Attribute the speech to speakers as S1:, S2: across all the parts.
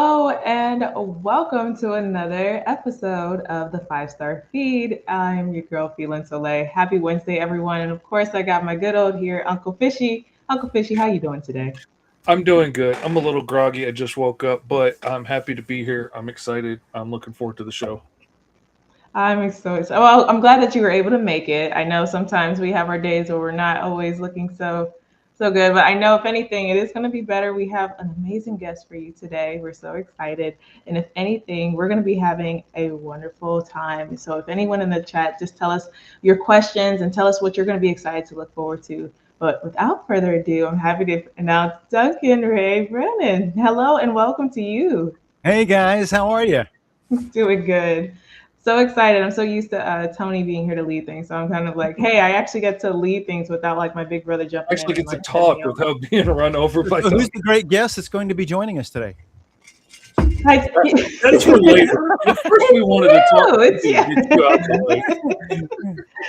S1: Hello and welcome to another episode of the Fivestar Feed. I'm your girl, Fe Lynn Soleil. Happy Wednesday, everyone. And of course, I got my good old here, Uncle Fishy. Uncle Fishy, how you doing today?
S2: I'm doing good. I'm a little groggy. I just woke up, but I'm happy to be here. I'm excited. I'm looking forward to the show.
S1: I'm so excited. Well, I'm glad that you were able to make it. I know sometimes we have our days where we're not always looking so good, but I know if anything, it is going to be better. We have an amazing guest for you today. We're so excited, and if anything, we're going to be having a wonderful time. So if anyone in the chat, just tell us your questions and tell us what you're going to be excited to look forward to. But without further ado, I'm happy to announce Duncan Ray Brennan. Hello and welcome to you.
S3: Hey guys, how are you?
S1: Doing good. So excited. I'm so used to Tony being here to lead things. So I'm kind of like, hey, I actually get to lead things without like my big brother
S2: I
S1: jumping in
S2: actually
S1: and
S2: get to
S1: like
S2: talk without being run over by.
S3: So who's the great guest that's going to be joining us today?
S1: Hi.
S2: That's for later. At first, we wanted to talk.
S1: It's you.
S2: Get you out the way.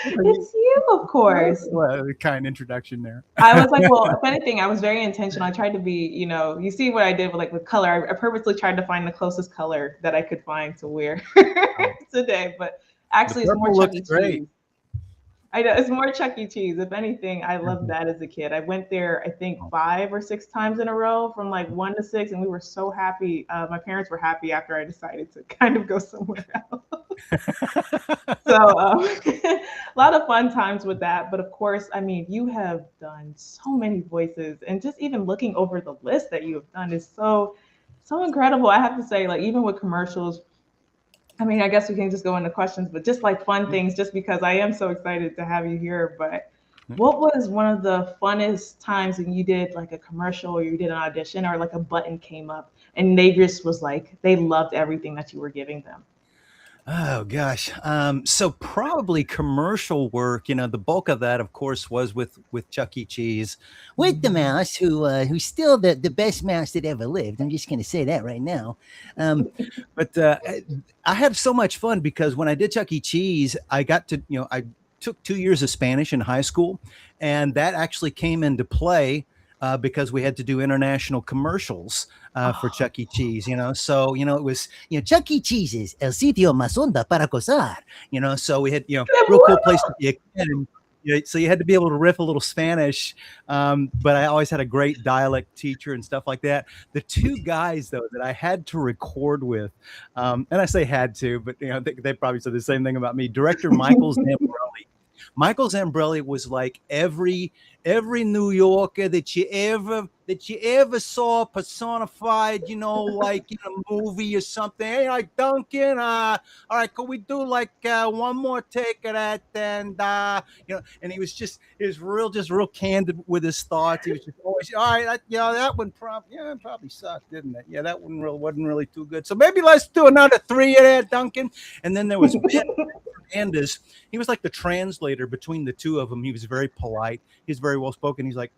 S1: It's you, of course.
S3: Well, a kind introduction there.
S1: I was like, well, if anything, I was very intentional. I tried to be, you see what I did with like with color. I purposely tried to find the closest color that I could find to wear today. But actually, it's more Chuck E. Cheese. I know it's more Chuck E. Cheese. If anything, I loved that as a kid. I went there, I think 5 or 6 times in a row from like 1 to 6, and we were so happy. My parents were happy after I decided to kind of go somewhere else. So a lot of fun times with that. But of course, I mean, you have done so many voices, and just even looking over the list that you have done is so incredible. I have to say, like even with commercials. I mean, I guess we can just go into questions, but just like fun things, just because I am so excited to have you here. But what was one of the funnest times when you did like a commercial or you did an audition or like a button came up and they just was like, they loved everything that you were giving them?
S3: Oh gosh. So probably commercial work, the bulk of that of course was with Chuck E. Cheese, with the mouse who's still the best mouse that ever lived. I'm just gonna say that right now. But I had so much fun because when I did Chuck E. Cheese, I got to, I took 2 years of Spanish in high school, and that actually came into play because we had to do international commercials for Chuck E. Cheese, So, it was, Chuck E. Cheese's El Sitio Más Onda para Gozar, So we had, real cool place to be a kid. And, so you had to be able to riff a little Spanish. But I always had a great dialect teacher and stuff like that. The 2 guys, though, that I had to record with, and I say had to, but, they probably said the same thing about me. Director Michael Zambrelli. Michael Zambrelli was like every New Yorker that you ever saw personified, like in a movie or something. Hey, like Duncan, all right, could we do like one more take of that? And and he was real candid with his thoughts. He was just always, all right, that one probably sucked, didn't it? Yeah, that one wasn't really too good. So maybe let's do another 3 of that, Duncan. And then there was Fernandez. He was like the translator between the 2 of them. He was very polite. He's very well spoken. He's like,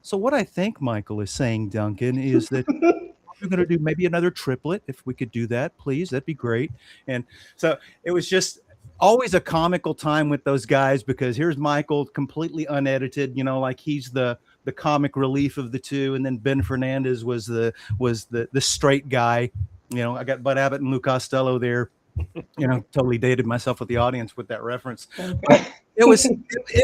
S3: so what I think Michael is saying, Duncan, is that we're going to do maybe another triplet. If we could do that, please, that'd be great. And so it was just always a comical time with those guys because here's Michael completely unedited, like he's the comic relief of the 2. And then Ben Fernandez was the straight guy. I got Bud Abbott and Lou Costello there. Totally dated myself with the audience with that reference. But it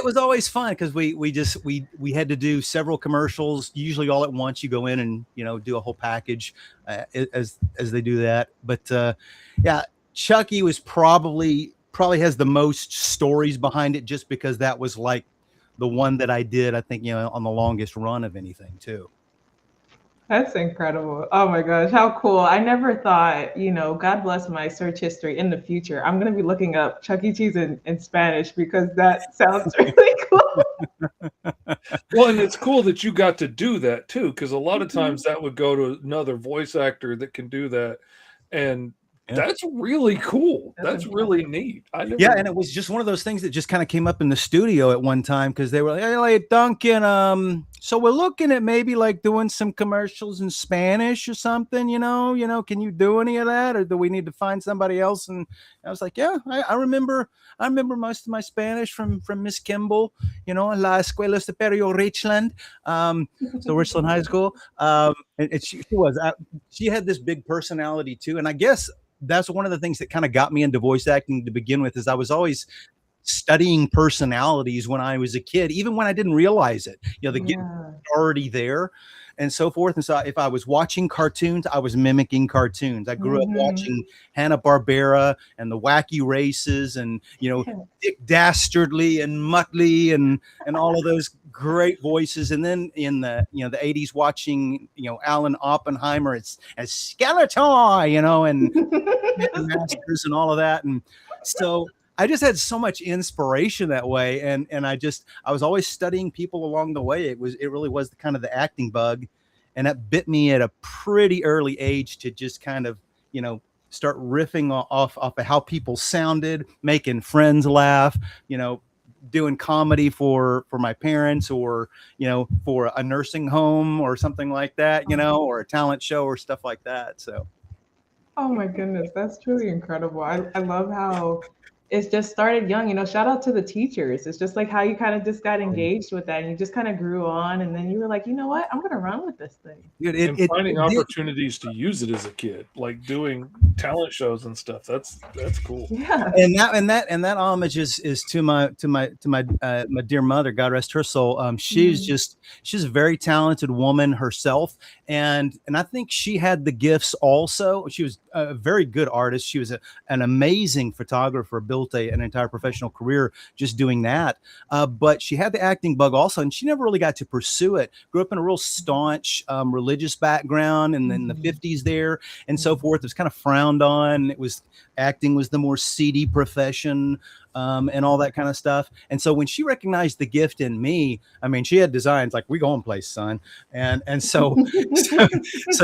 S3: was always fun because we had to do several commercials, usually all at once. You go in and do a whole package as they do that. But yeah, Chucky was probably has the most stories behind it, just because that was like the one that I did, I think, on the longest run of anything too.
S1: That's incredible. Oh my gosh, how cool. I never thought, God bless my search history in the future. I'm going to be looking up Chuck E. Cheese in Spanish because that sounds really cool.
S2: Well, and it's cool that you got to do that too, because a lot of times that would go to another voice actor that can do that. And that's really cool. That's really neat.
S3: And it was just one of those things that just kind of came up in the studio at one time because they were like, hey, Duncan, So we're looking at maybe like doing some commercials in Spanish or something, can you do any of that, or do we need to find somebody else? And I was like, yeah, I remember most of my Spanish from Miss Kimball, La Escuela Superior Richland, so Richland High School. And she had this big personality too. And I guess that's one of the things that kind of got me into voice acting to begin with, is I was always studying personalities when I was a kid, even when I didn't realize it. The gift was already there and so forth. And so if I was watching cartoons, I was mimicking cartoons. I grew up watching Hanna-Barbera and the Wacky Races and, Dick Dastardly and Muttley and all of those great voices. And then in the 80s, watching, Alan Oppenheimer as Skeletor, and Masters and all of that. And so I just had so much inspiration that way. And I was always studying people along the way. It really was kind of the acting bug. And that bit me at a pretty early age to just kind of, start riffing off of how people sounded, making friends laugh, doing comedy for my parents, or, for a nursing home or something like that, or a talent show or stuff like that. So.
S1: Oh my goodness, that's truly incredible. I love how it's just started young, shout out to the teachers. It's just like how you kind of just got engaged with that and you just kind of grew on, and then you were like, you know what, I'm going to run with this thing.
S2: And finding opportunities to use it as a kid, like doing talent shows and stuff. That's cool.
S1: Yeah.
S3: And that homage is to my dear mother, God rest her soul. She's a very talented woman herself. And I think she had the gifts also. She was a very good artist. She was an amazing photographer, built an entire professional career just doing that. But she had the acting bug also, and she never really got to pursue it. Grew up in a real staunch religious background, and in the 50s there and so forth. It was kind of frowned on. Acting was the more seedy profession. And all that kind of stuff. And so when she recognized the gift in me, I mean, she had designs like, we going place, son. And so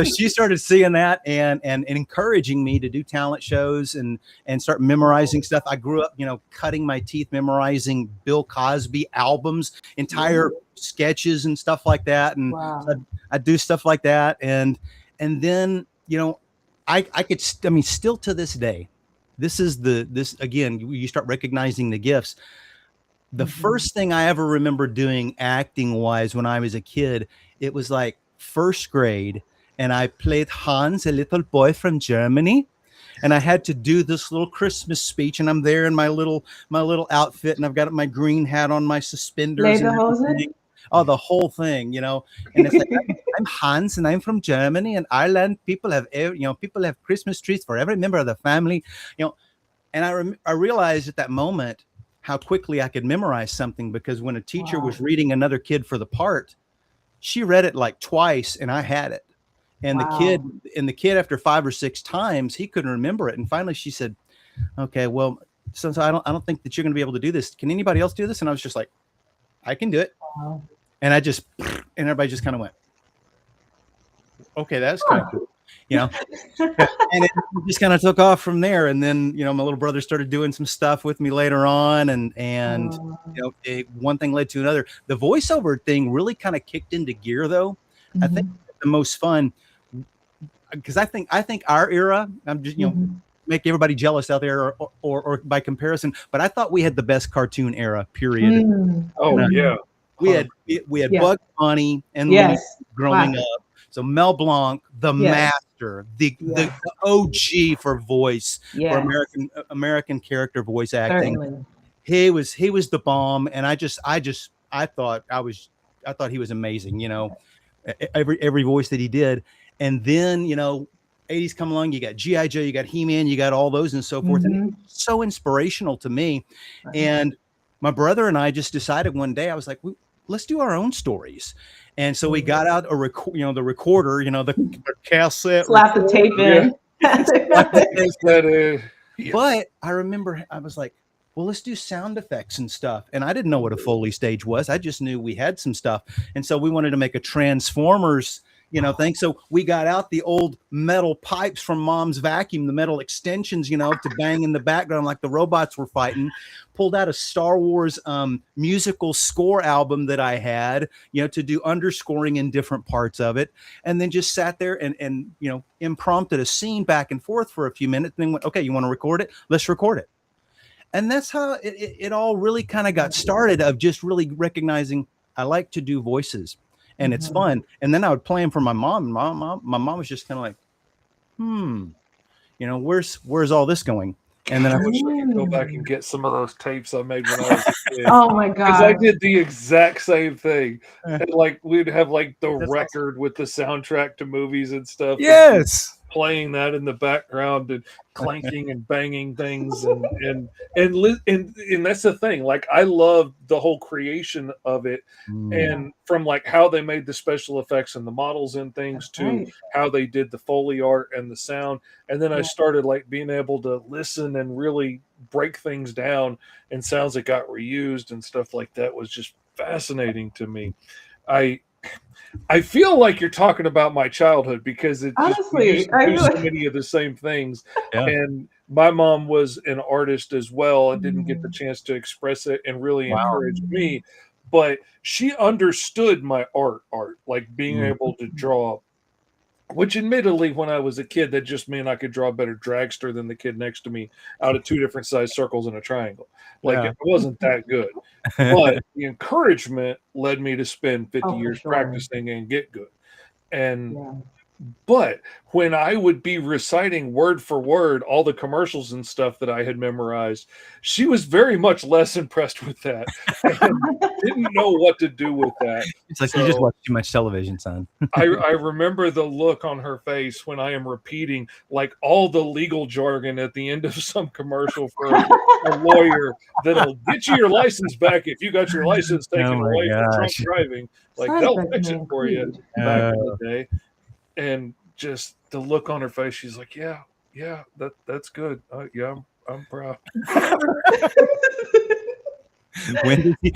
S3: she started seeing that and encouraging me to do talent shows and start memorizing stuff. I grew up, cutting my teeth, memorizing Bill Cosby albums, entire sketches and stuff like that. And so I'd do stuff like that. And then, I could, still to this day, this again, you start recognizing the gifts. The first thing I ever remember doing acting wise when I was a kid, it was like first grade, and I played Hans, a little boy from Germany, and I had to do this little Christmas speech, and I'm there in my little outfit, and I've got my green hat on, my suspenders, oh, the whole thing, and it's like, I'm Hans, and I'm from Germany, and Ireland. People have Christmas trees for every member of the family, and I realized at that moment how quickly I could memorize something, because when a teacher was reading another kid for the part, she read it like twice, and I had it. And the kid after 5 or 6 times, he couldn't remember it. And finally she said, okay, well, since I don't think that you're going to be able to do this, can anybody else do this? And I was just like, I can do it. And and everybody just kind of went, okay, that's kind of cool, and it just kind of took off from there. And then, my little brother started doing some stuff with me later on. And one thing led to another. The voiceover thing really kind of kicked into gear though. I think the most fun, because I think our era, I'm just, make everybody jealous out there or by comparison, but I thought we had the best cartoon era, period.
S2: Yeah.
S3: We had Bugs Bunny and Looney growing up. So Mel Blanc, the master, the OG for voice, for American character voice acting. Certainly. He was the bomb, and I thought he was amazing. Every voice that he did, and then 80s come along. You got G.I. Joe, you got He-Man, you got all those and so forth. And it was so inspirational to me. And my brother and I just decided one day, I was like, let's do our own stories. And so we got out the recorder, the cassette.
S1: Slap the tape in.
S3: But I remember I was like, well, let's do sound effects and stuff. And I didn't know what a Foley stage was. I just knew we had some stuff. And so we wanted to make a Transformers, thing. So we got out the old metal pipes from Mom's vacuum, the metal extensions, to bang in the background like the robots were fighting. Pulled out a Star Wars musical score album that I had, to do underscoring in different parts of it, and then just sat there and impromptu a scene back and forth for a few minutes. And then went, okay, you want to record it? Let's record it. And that's how it all really kind of got started, of just really recognizing I like to do voices and it's fun. And then I would play them for my mom. And my mom was just kind of like, where's all this going? And then I
S2: wish I could go back and get some of those tapes I made when I was a kid.
S1: Oh my god!
S2: Because I did the exact same thing. And we'd have the record with the soundtrack to movies and stuff.
S3: Yes.
S2: Playing that in the background and clanking and banging things and that's the thing. I love the whole creation of it, and from how they made the special effects and the models and things to how they did the Foley art and the sound. And then I started being able to listen and really break things down, and sounds that got reused and stuff like that was just fascinating to me. I feel like you're talking about my childhood, because it
S1: honestly,
S2: I do so many of the same things. Yeah. And my mom was an artist as well, and didn't get the chance to express it and really encourage me. But she understood my art, being able to draw, which admittedly, when I was a kid, that just meant I could draw a better dragster than the kid next to me out of 2 different sized circles in a triangle. It wasn't that good. But the encouragement led me to spend 50 years practicing and get good. And but when I would be reciting word for word all the commercials and stuff that I had memorized, she was very much less impressed with that and didn't know what to do with that.
S3: It's like, you just watch too much television, son.
S2: I remember the look on her face when I am repeating all the legal jargon at the end of some commercial for a lawyer that'll get you your license back if you got your license taken away for drunk driving. They'll fix it for you back in the day. And just the look on her face, she's like, yeah, that's good. I'm proud.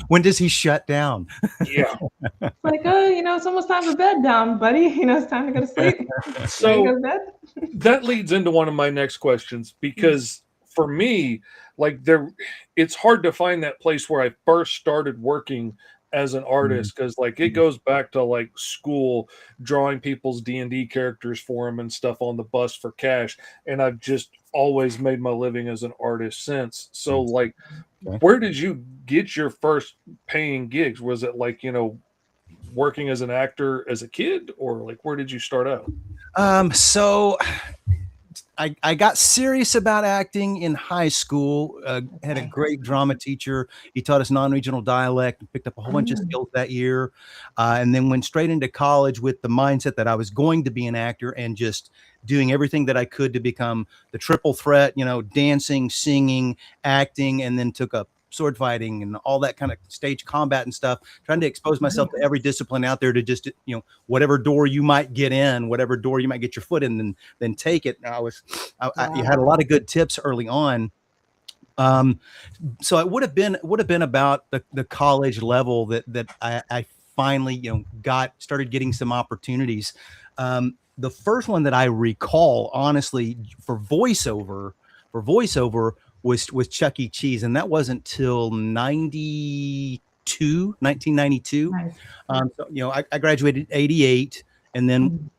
S3: When does he shut down?
S2: Yeah.
S1: It's almost time for bed down, buddy. It's time to go to sleep.
S2: So go to bed? That leads into one of my next questions, because for me, it's hard to find that place where I first started working as an artist, because it goes back to school, drawing people's D&D characters for them and stuff on the bus for cash, and I've just always made my living as an artist since. So where did you get your first paying gigs? Was it working as an actor as a kid, or where did you start out?
S3: So I got serious about acting in high school. Had a great drama teacher. He taught us non-regional dialect and picked up a whole bunch of skills that year. And then went straight into college with the mindset that I was going to be an actor, and just doing everything that I could to become the triple threat, dancing, singing, acting, and then took up sword fighting and all that kind of stage combat and stuff, trying to expose myself to every discipline out there, to just, whatever door you might get in, whatever door you might get your foot in, then take it. You had a lot of good tips early on. So it would have been about the college level that I finally, started getting some opportunities. The first one that I recall, honestly, for voiceover was Chuck E.Cheese, and that wasn't till 1992. Nice. So, I graduated 88, and then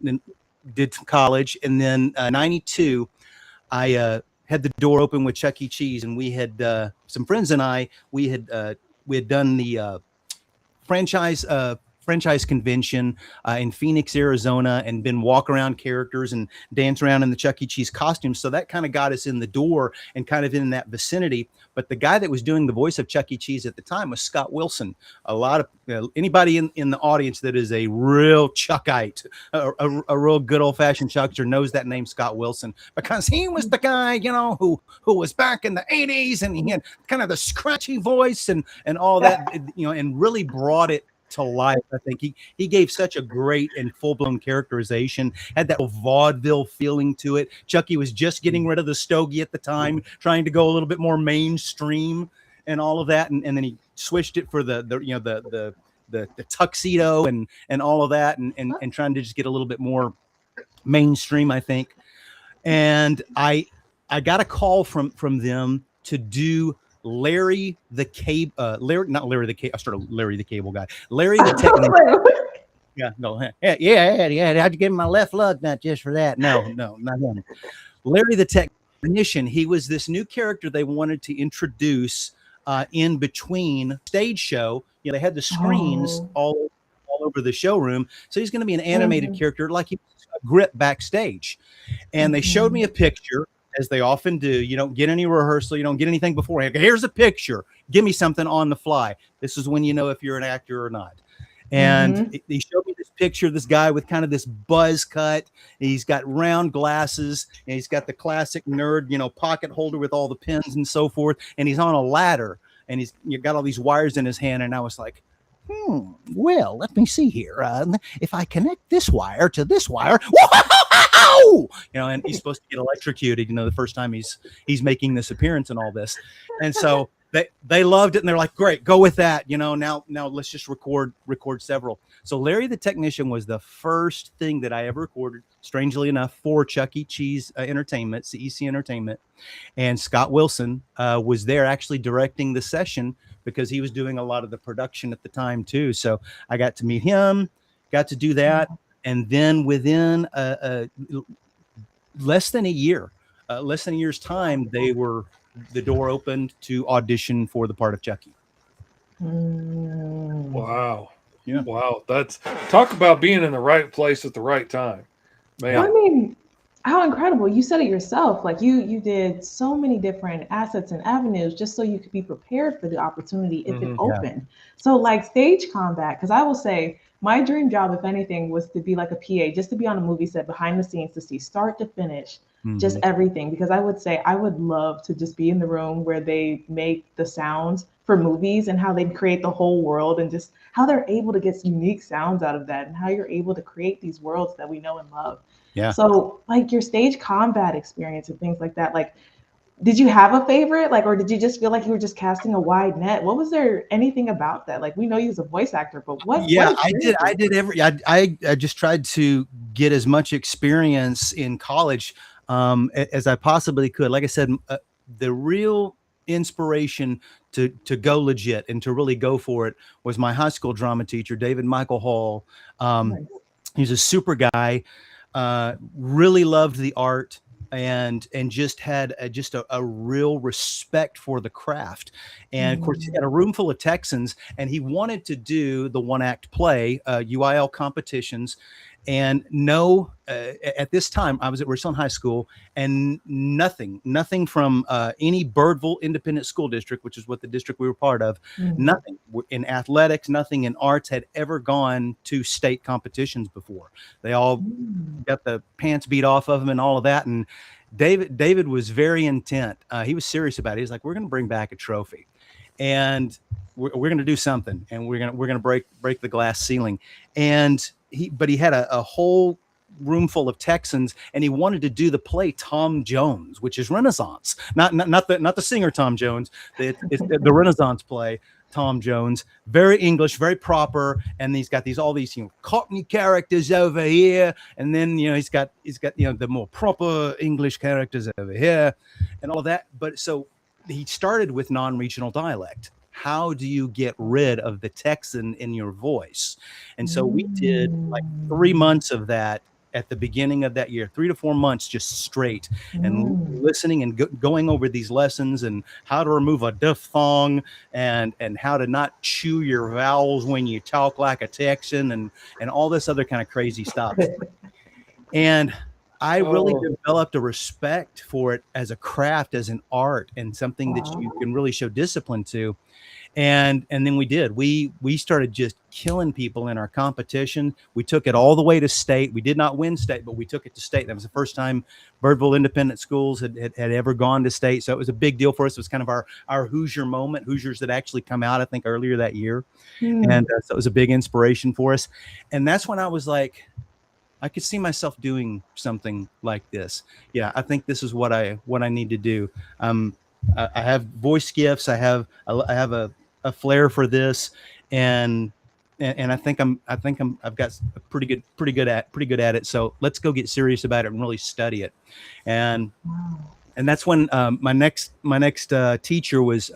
S3: did college, and then 92, I had the door open with Chuck E.Cheese, and we had some friends and we had done the franchise convention in Phoenix, Arizona, and been walk around characters and dance around in the Chuck E. Cheese costumes. So that kind of got us in the door and kind of in that vicinity. But the guy that was doing the voice of Chuck E. Cheese at the time was Scott Wilson. A lot of anybody in the audience that is a real Chuckite, a real good old fashioned Chuckster knows that name, Scott Wilson, because he was the guy, who was back in the 80s, and he had kind of the scratchy voice and all that, and really brought it to life. I think he gave such a great and full-blown characterization, had that vaudeville feeling to it. Chucky was just getting rid of the stogie at the time, trying to go a little bit more mainstream and all of that, and then he switched it for the tuxedo and all of that, and trying to just get a little bit more mainstream, I think. And I got a call from them to do Larry the Cable, not Larry the Cable. I started Larry the Cable Guy. Larry the Technician. Yeah, no, yeah. I had to give him my left lug nut just for that. No, not him. Larry the Technician. He was this new character they wanted to introduce in between stage show. You know, they had the screens all over the showroom, so he's going to be an animated character, like he was a grip backstage. And they showed me a picture, as they often do. You don't get any rehearsal, you don't get anything beforehand. Here's a picture. Give me something on the fly. This is when you know if you're an actor or not. And he showed me this picture of this guy with kind of this buzz cut. He's got round glasses, and he's got the classic nerd, you know, pocket holder with all the pins and so forth. And he's on a ladder, and he's got all these wires in his hand. And I was like, well, let me see here. If I connect this wire to this wire, whoa! You know, and he's supposed to get electrocuted, you know, the first time he's making this appearance and all this. And so they loved it, and they're like, great, go with that. You know, now let's just record several. So Larry the Technician was the first thing that I ever recorded, strangely enough, for Chuck E. Cheese Entertainment, CEC Entertainment. And Scott Wilson was there actually directing the session, because he was doing a lot of the production at the time too. So I got to meet him, got to do that. And then within less than a year's time, the door opened to audition for the part of Chucky.
S2: Wow. Yeah. Wow. That's, talk about being in the right place at the right time, man.
S1: I mean, how incredible. You said it yourself. Like you did so many different assets and avenues just so you could be prepared for the opportunity if it opened. So like stage combat, because I will say my dream job, if anything, was to be like a PA, just to be on a movie set behind the scenes, to see start to finish, just everything. Because I would say I would love to just be in the room where they make the sounds for movies, and how they create the whole world, and just how they're able to get unique sounds out of that, and how you're able to create these worlds that we know and love. Yeah. So like your stage combat experience and things like that, like, did you have a favorite? Like, or did you just feel like you were just casting a wide net? What was there anything about that? Like, we know you as a voice actor, but what?
S3: Yeah, I did I just tried to get as much experience in college as I possibly could. Like I said, the real inspiration to go legit and to really go for it was my high school drama teacher, David Michael Hall. Nice. He's a super guy. Really loved the art, and just had a real respect for the craft. And of course, he had a room full of Texans, and he wanted to do the one-act play, UIL competitions. And at this time, I was at Richland High School, and nothing from any Birdville Independent School District, which is what the district we were part of, nothing in athletics, nothing in arts had ever gone to state competitions before. They all got the pants beat off of them and all of that. And David was very intent. He was serious about it. He's like, we're going to bring back a trophy, and we're going to do something, and we're going to break the glass ceiling. And he had a whole room full of Texans, and he wanted to do the play Tom Jones, which is Renaissance, not the singer Tom Jones. It's the Renaissance play Tom Jones, very English, very proper, and he's got all these Cockney characters over here, and then he's got the more proper English characters over here, and all of that. But so he started with non-regional dialect. How do you get rid of the Texan in your voice? And so we did like 3 months of that at the beginning of that year, 3 to 4 months, just straight, and listening and going over these lessons, and how to remove a diphthong, and how to not chew your vowels when you talk like a Texan, and all this other kind of crazy stuff. And I really developed a respect for it as a craft, as an art, and something that you can really show discipline to. And then we started just killing people in our competition. We took it all the way to state. We did not win state, but we took it to state. That was the first time Birdville Independent Schools had ever gone to state. So it was a big deal for us. It was kind of our Hoosier moment. Hoosiers that actually come out, I think, earlier that year. And so it was a big inspiration for us. And that's when I was like, I could see myself doing something like this. Yeah, I think this is what I need to do. I have voice gifts. I have a flair for this, and and I've got a pretty good at it. So let's go get serious about it and really study it. And that's when my next teacher was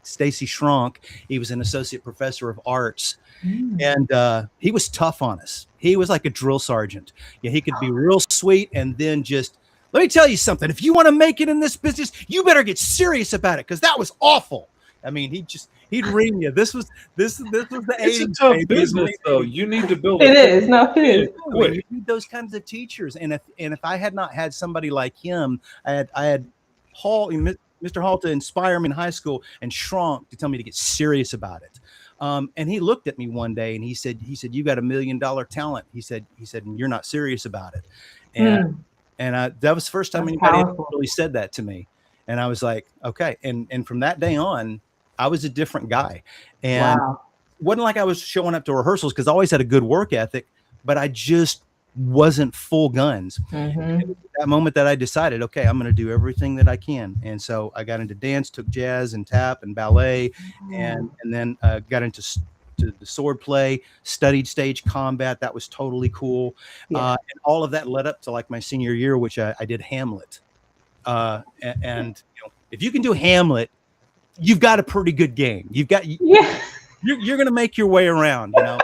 S3: Stacy Schronk. He was an associate professor of arts, and he was tough on us. He was like a drill sergeant. Yeah, he could be real sweet, and then just, let me tell you something. If you want to make it in this business, you better get serious about it, because that was awful. I mean, he'd ring you. This was the 80s.
S2: It's a tough business, though. You need to build
S1: it. It is. No, it is.
S3: You need those kinds of teachers. And if I had not had somebody like him, I had Mr. Hall to inspire me in high school, and Schronk to tell me to get serious about it. And he looked at me one day and he said, "You got $1 million talent." He said, "And you're not serious about it." And that was the first time anybody really said that to me. And I was like, okay. And from that day on, I was a different guy. And wasn't like I was showing up to rehearsals, because I always had a good work ethic, but I just wasn't full guns. And it was that moment that I decided, okay, I'm going to do everything that I can. And so I got into dance, took jazz and tap and ballet, and then got into the sword play, studied stage combat. That was totally cool. And all of that led up to like my senior year, which I did Hamlet. And if you can do Hamlet, you've got a pretty good game. You're going to make your way around, So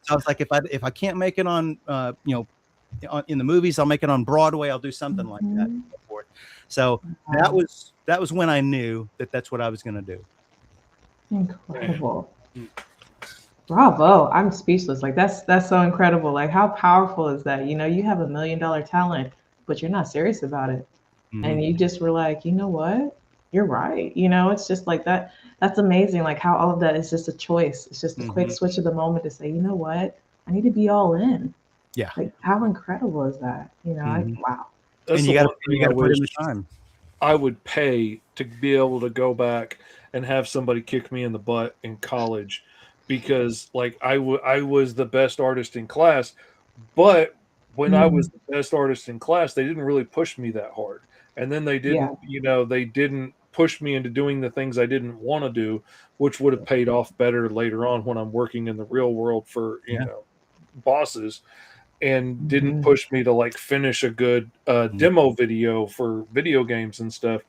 S3: I was like, if I can't make it on, in the movies, I'll make it on Broadway. I'll do something like that. So that was when I knew that that's what I was going to do.
S1: Incredible. Bravo. I'm speechless. Like that's so incredible. Like, how powerful is that? You have $1 million talent, but you're not serious about it. And you just were like, you know what? You're right. It's just like that. That's amazing. Like how all of that is just a choice. It's just a quick switch of the moment to say, you know what? I need to be all in.
S3: Yeah.
S1: Like, how incredible is that? Wow.
S2: That's
S3: and you got to put in the time.
S2: I would pay to be able to go back and have somebody kick me in the butt in college, because like I was the best artist in class, but when I was the best artist in class, they didn't really push me that hard. And then they didn't, they didn't push me into doing the things I didn't want to do, which would have paid off better later on when I'm working in the real world for, bosses, and didn't push me to like finish a good demo video for video games and stuff.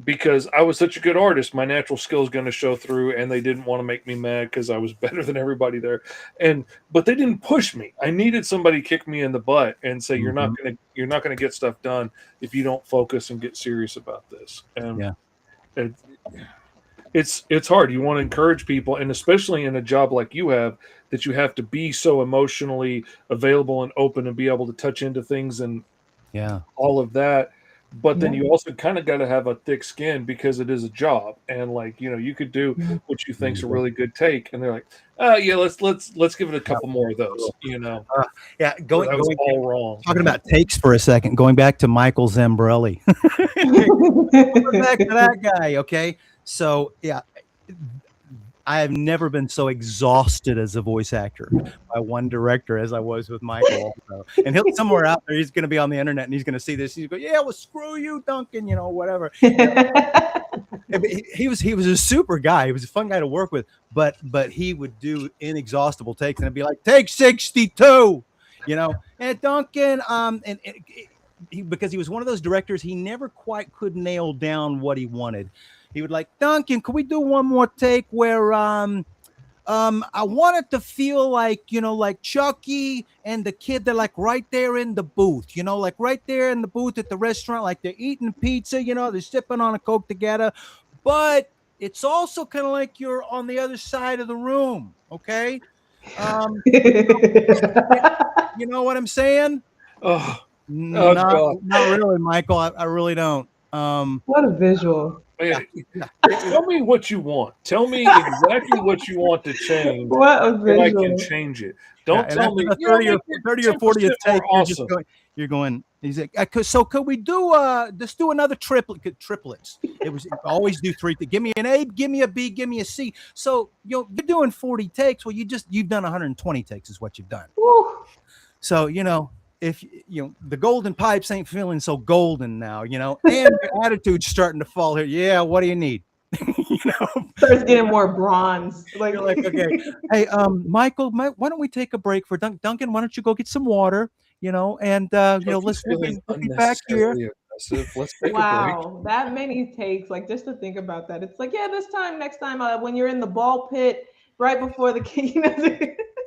S2: Because I was such a good artist, my natural skill is going to show through, and they didn't want to make me mad because I was better than everybody there. But they didn't push me. I needed somebody to kick me in the butt and say, "You're not going to get stuff done if you don't focus and get serious about this." And it's hard. You want to encourage people, and especially in a job like you have, that you have to be so emotionally available and open and be able to touch into things and all of that. But then you also kind of got to have a thick skin, because it is a job, and like you could do what you think's a really good take, and they're like, let's give it a couple more of those,
S3: going
S2: all wrong.
S3: Talking about takes for a second, going back to Michael Zambrelli, back to that guy. Okay, so I have never been so exhausted as a voice actor by one director as I was with Michael. Also. And he'll somewhere out there, he's going to be on the internet and he's going to see this. He's going, "Yeah, well, screw you, Duncan," whatever. He was a super guy. He was a fun guy to work with, but he would do inexhaustible takes, and it'd be like, "Take 62," and Duncan, because he was one of those directors, he never quite could nail down what he wanted. He would like, "Duncan, can we do one more take where I want it to feel like, like Chucky and the kid, they're like right there in the booth, like right there in the booth at the restaurant, like they're eating pizza, they're sipping on a Coke together, but it's also kind of like you're on the other side of the room, okay? You know what I'm saying?" Not really, Michael. I really don't.
S1: What a visual.
S2: Tell me what you want. Tell me exactly what you want to change.
S1: What a visual.
S2: And I can change it. Don't tell me
S3: 30 or 40th take. Awesome. You're going. He's like, "So could we do let's do another triplets?" It was always do 3. Give me an A, give me a B, give me a C. So you're doing 40 takes. Well, you've done 120 takes is what you've done.
S1: Woo.
S3: So if the golden pipes ain't feeling so golden now, and your attitude's starting to fall here. Yeah, what do you need?
S1: Starts getting more bronze. Like,
S3: you're like, okay, hey, Michael, why don't we take a break for Duncan? Why don't you go get some water? And let's we'll be back here.
S2: Let's take a break.
S1: Wow, that many takes. Like, just to think about that, it's like, yeah, next time, when you're in the ball pit right before the king,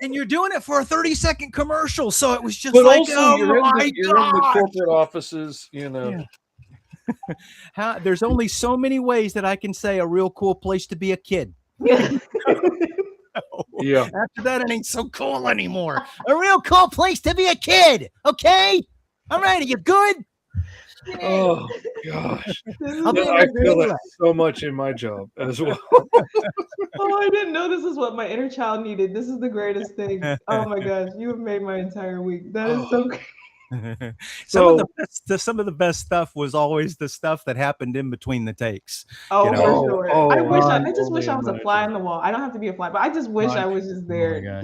S3: and you're doing it for a 30-second commercial, so it was just
S2: but
S3: like,
S2: also
S3: oh
S2: you're
S3: my
S2: in the corporate offices,
S3: Yeah. There's only so many ways that I can say a real cool place to be a kid.
S1: Yeah.
S2: Yeah.
S3: After that, it ain't so cool anymore. A real cool place to be a kid. Okay. All right. Are you good?
S2: Oh gosh. I feel that so much in my job as well.
S1: Oh, I didn't know this is what my inner child needed. This is the greatest thing. Oh my gosh, you have made my entire week. That is so great.
S3: Some of the best stuff was always the stuff that happened in between the takes.
S1: Oh, for sure. I just wish I was a fly on the wall. I don't have to be a fly, but I just wish I was just there.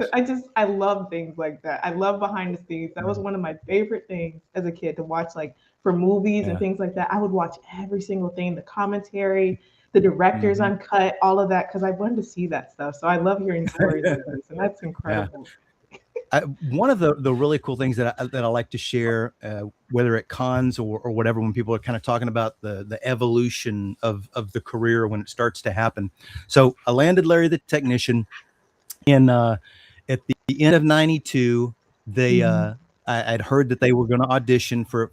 S1: I love things like that. I love behind the scenes. That was one of my favorite things as a kid to watch, like for movies and things like that. I would watch every single thing, the commentary, the director's uncut, all of that, because I wanted to see that stuff. So I love hearing stories like this, and that's incredible.
S3: One of the really cool things that I like to share, whether at cons or whatever, when people are kind of talking about the evolution of the career when it starts to happen. So I landed Larry the Technician, and at the end of '92, I'd heard that they were going to audition for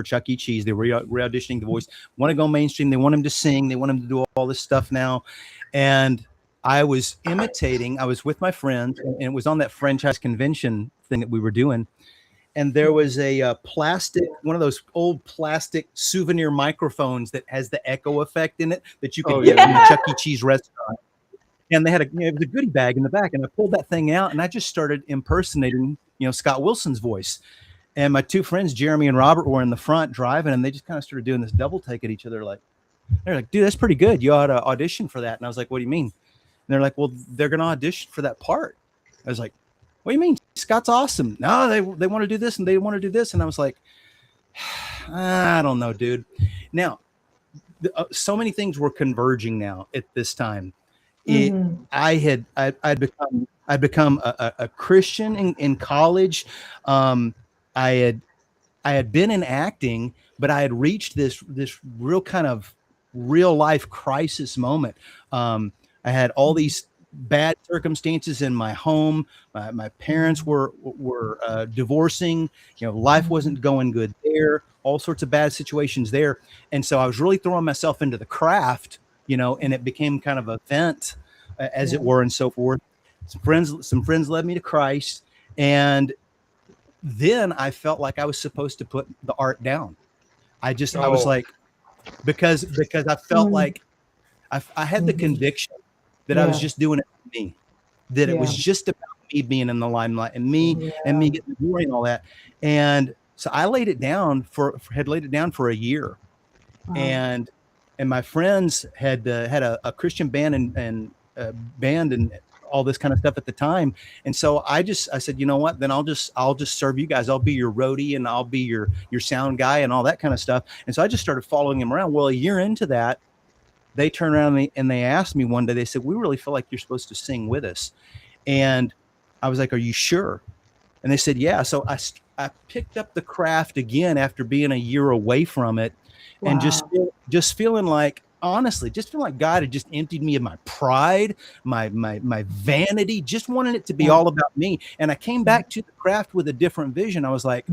S3: Chuck E. Cheese. They were re-auditioning the voice. Want to go mainstream. They want him to sing. They want him to do all this stuff now, and I was imitating. I was with my friends, and it was on that franchise convention thing that we were doing. And there was a one of those old plastic souvenir microphones that has the echo effect in it that you could get from the Chuck E. Cheese restaurant. And they had it was a goodie bag in the back, and I pulled that thing out, and I just started impersonating, Scott Wilson's voice. And my two friends, Jeremy and Robert, were in the front driving, and they just kind of started doing this double take at each other, they're like, dude, that's pretty good. You ought to audition for that. And I was like, what do you mean? And they're like, well, they're going to audition for that part. I was like, what do you mean? Scott's awesome. No, they want to do this and they want to do this. And I was like, I don't know, dude. Now, so many things were converging now at this time. I'd become a Christian in college. I had been in acting, but I had reached this real kind of real life crisis moment. I had all these bad circumstances in my home. My parents were divorcing. Life wasn't going good there. All sorts of bad situations there. And so I was really throwing myself into the craft, and it became kind of a vent, as it were, and so forth. Some friends led me to Christ. And then I felt like I was supposed to put the art down. I was like, because I felt like I had the conviction that I was just doing it for me, that it was just about me being in the limelight and me getting the glory and all that. And so I laid it down for a year. Wow. And my friends had a Christian band and all this kind of stuff at the time. And so I said, you know what, then I'll just serve you guys. I'll be your roadie and I'll be your sound guy and all that kind of stuff. And so I just started following him around. Well, a year into that, they turned around and they asked me one day, they said, we really feel like you're supposed to sing with us. And I was like, are you sure? And they said, yeah. So I picked up the craft again after being a year away from it. Wow. And just feeling like, honestly, just feeling like God had just emptied me of my pride, my vanity, just wanted it to be all about me. And I came back to the craft with a different vision. I was like,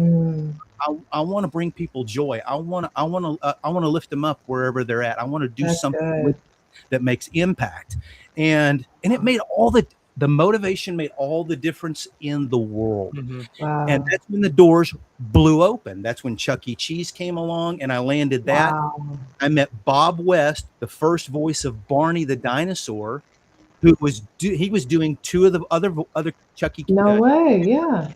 S3: I want to bring people joy. I want to lift them up wherever they're at. I want to do something with that makes impact. And it made the motivation made all the difference in the world. Wow. And that's when the doors blew open. That's when Chuck E. Cheese came along, and I landed that. Wow. I met Bob West, the first voice of Barney the dinosaur, who was doing two of the other Chuck E.
S1: No way, yeah.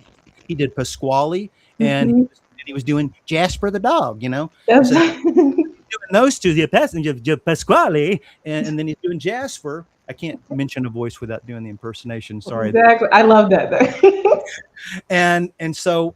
S3: He did Pasquale, and he was doing Jasper the dog. So doing those two, the passenger of Pasquale, and then he's doing Jasper. I can't mention a voice without doing the impersonation. Sorry.
S1: Exactly. I love that.
S3: And so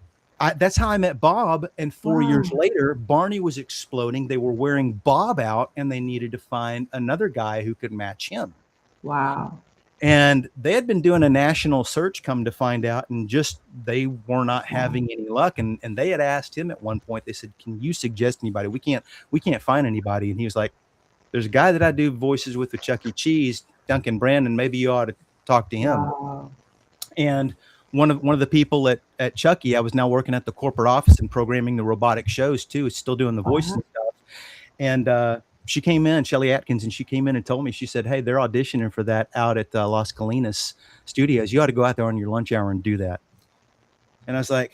S3: that's how I met Bob. And 4 years later, Barney was exploding. They were wearing Bob out, and they needed to find another guy who could match him.
S1: Wow.
S3: And they had been doing a national search, come to find out, and just they were not having any luck. And they had asked him at one point, they said, "Can you suggest anybody? We can't find anybody." And he was like, "There's a guy that I do voices with Chuck E. Cheese, Duncan Brannan. Maybe you ought to talk to him." Wow. And one of the people at Chucky, I was now working at the corporate office and programming the robotic shows too. Still doing the voices and stuff. And she came in, Shelly Atkins, and she came in and told me, she said, "Hey, they're auditioning for that out at Las Colinas Studios. You ought to go out there on your lunch hour and do that." And I was like,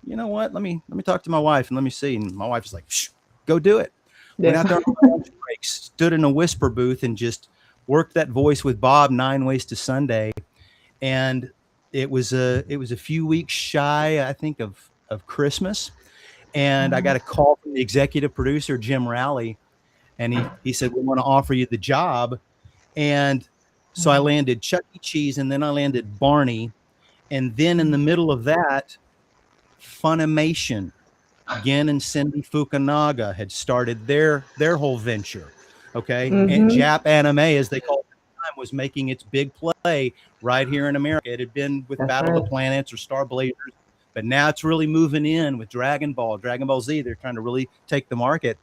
S3: "You know what? Let me talk to my wife and let me see." And my wife was like, "Shh, go do it." Went out there on my lunch break, stood in a whisper booth and just worked that voice with Bob 9 ways to Sunday. And it was a few weeks shy, I think, of Christmas. And I got a call from the executive producer, Jim Rowley. And he said, "We want to offer you the job." And so I landed Chuck E. Cheese, and then I landed Barney. And then in the middle of that, Funimation, Gen and Cindy Fukunaga had started their whole venture. Okay. And Jap Anime, as they called it at the time, was making its big play right here in America. It had been with Battle of the Planets or Star Blazers, but now it's really moving in with Dragon Ball Z. They're trying to really take the market.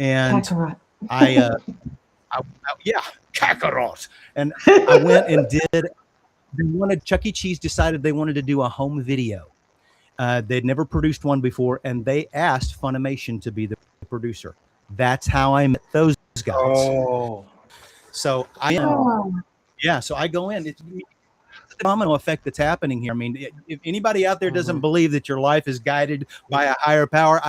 S3: And Kakarot. Kakarot. And I went and Chuck E. Cheese decided they wanted to do a home video. They'd never produced one before, and they asked Funimation to be the producer. That's how I met those guys. Oh. So so I go in. It's the domino effect that's happening here. I mean, if anybody out there doesn't believe that your life is guided by a higher power,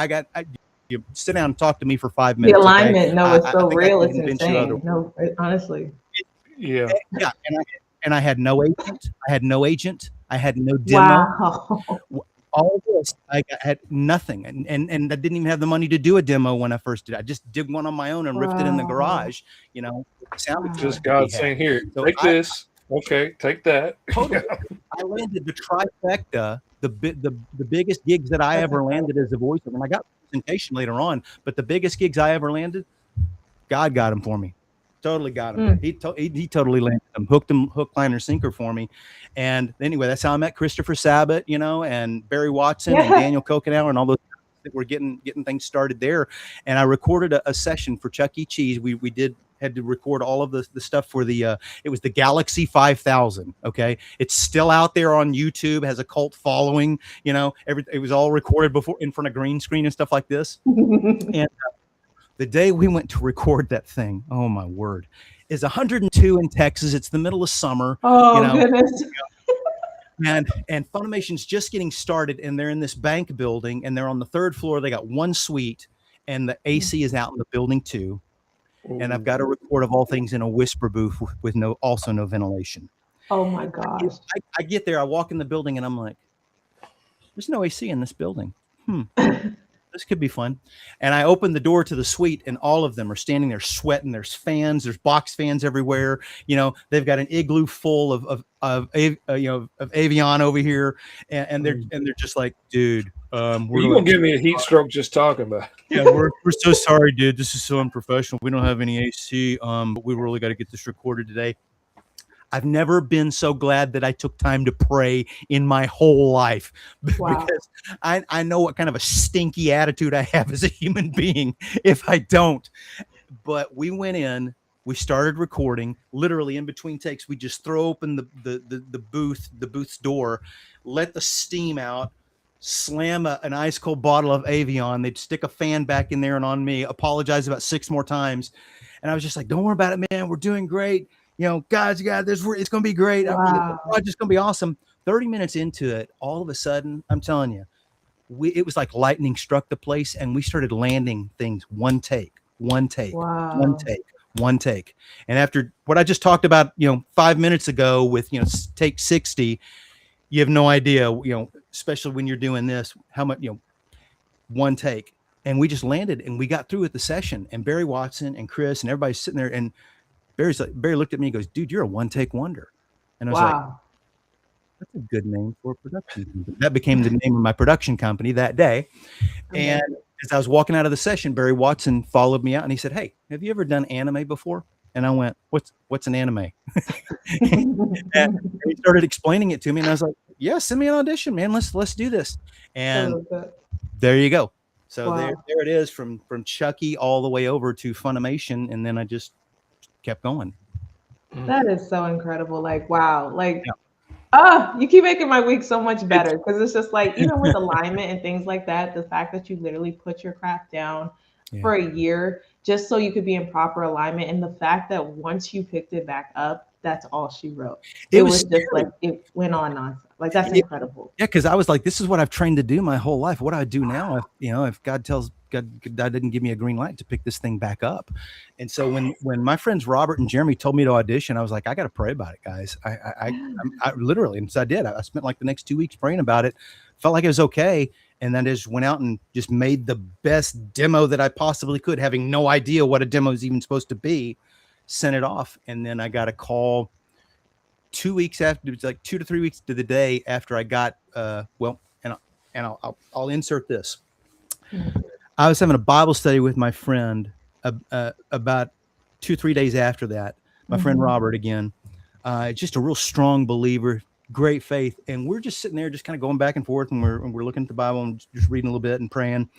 S3: you sit down and talk to me for 5 minutes.
S1: The alignment, okay? It's so real. It's insane. No, honestly.
S2: Yeah.
S3: And I had no agent. I had no demo.
S1: Wow.
S3: All this, I had nothing, and I didn't even have the money to do a demo when I first did. I just did one on my own and ripped it in the garage. You know, sounded
S2: just God saying, "Here, so take this." Okay, take that.
S3: Totally. I landed the trifecta, the biggest gigs that I ever landed as a voiceover, and I got presentation later on. But the biggest gigs I ever landed, God got them for me. Totally got him. He totally landed them, hook, line, or sinker for me. And anyway, that's how I met Christopher Sabat, you know, and Barry Watson and Daniel Kokenauer and all those that were getting things started there. And I recorded a session for Chuck E. Cheese. We had to record all of the stuff for it was the Galaxy 5000. Okay. It's still out there on YouTube, has a cult following, you know, it was all recorded before in front of green screen and stuff like this. And the day we went to record that thing, oh my word, is 102 in Texas. It's the middle of summer.
S1: Oh, goodness.
S3: And Funimation's just getting started, and they're in this bank building, and they're on the 3rd floor. They got one suite, and the AC is out in the building too. And I've got a record of all things in a whisper booth with no ventilation.
S1: Oh my gosh.
S3: I get there, I walk in the building, and I'm like, "There's no AC in this building. This could be fun." And I opened the door to the suite, and all of them are standing there sweating. There's fans, there's box fans everywhere. You know, they've got an igloo full of Avion over here, and they're just like, "Dude,
S2: you're gonna give me a heat stroke just talking about it."
S3: Yeah, we're so sorry, dude. This is so unprofessional. We don't have any AC, but we really got to get this recorded today. I've never been so glad that I took time to pray in my whole life. Wow. Because I know what kind of a stinky attitude I have as a human being if I don't. But we went in, we started recording, literally in between takes. We just throw open the booth's door, let the steam out, slam an ice cold bottle of Avion. They'd stick a fan back in there and on me, apologize about 6 more times. And I was just like, "Don't worry about it, man. We're doing great. You know, guys, you got this. It's going to be great.
S1: Wow.
S3: It's just going to be awesome." 30 minutes into it, all of a sudden, I'm telling you, it was like lightning struck the place, and we started landing things one take, one take. And after what I just talked about, 5 minutes ago with, take 60, you have no idea, especially when you're doing this, how much, one take. And we just landed, and we got through with the session, and Barry Watson and Chris and everybody's sitting there, and Barry looked at me and goes, "Dude, you're a one-take wonder." And I was like, That's a good name for a production company. That became the name of my production company that day. And as I was walking out of the session, Barry Watson followed me out and he said, "Hey, have you ever done anime before?" And I went, what's an anime? And he started explaining it to me, and I was like, "Yeah, send me an audition, man. Let's do this." And there you go. So there it is, from Chucky all the way over to Funimation, and then I just kept going.
S1: That is so incredible. Like, wow. Like, you keep making my week so much better, because it's just like, even with alignment and things like that, the fact that you literally put your craft down for a year just so you could be in proper alignment, and the fact that once you picked it back up, that's all she wrote. It was just like, it went on nonstop. Like, that's incredible.
S3: Yeah, because I was like, this is what I've trained to do my whole life. What do I do now? If God didn't give me a green light to pick this thing back up. And so when my friends Robert and Jeremy told me to audition, I was like, I got to pray about it, guys. I literally, and so I did. I spent like the next 2 weeks praying about it. Felt like it was okay. And then just went out and just made the best demo that I possibly could, having no idea what a demo is even supposed to be. Sent it off. And then I got a call 2 weeks after. It was like 2 to 3 weeks to the day after I got, I'll insert this. I was having a Bible study with my friend about 2-3 days after that. My friend Robert again, just a real strong believer, great faith, and we're just sitting there, just kind of going back and forth, and we're looking at the Bible and just reading a little bit and praying.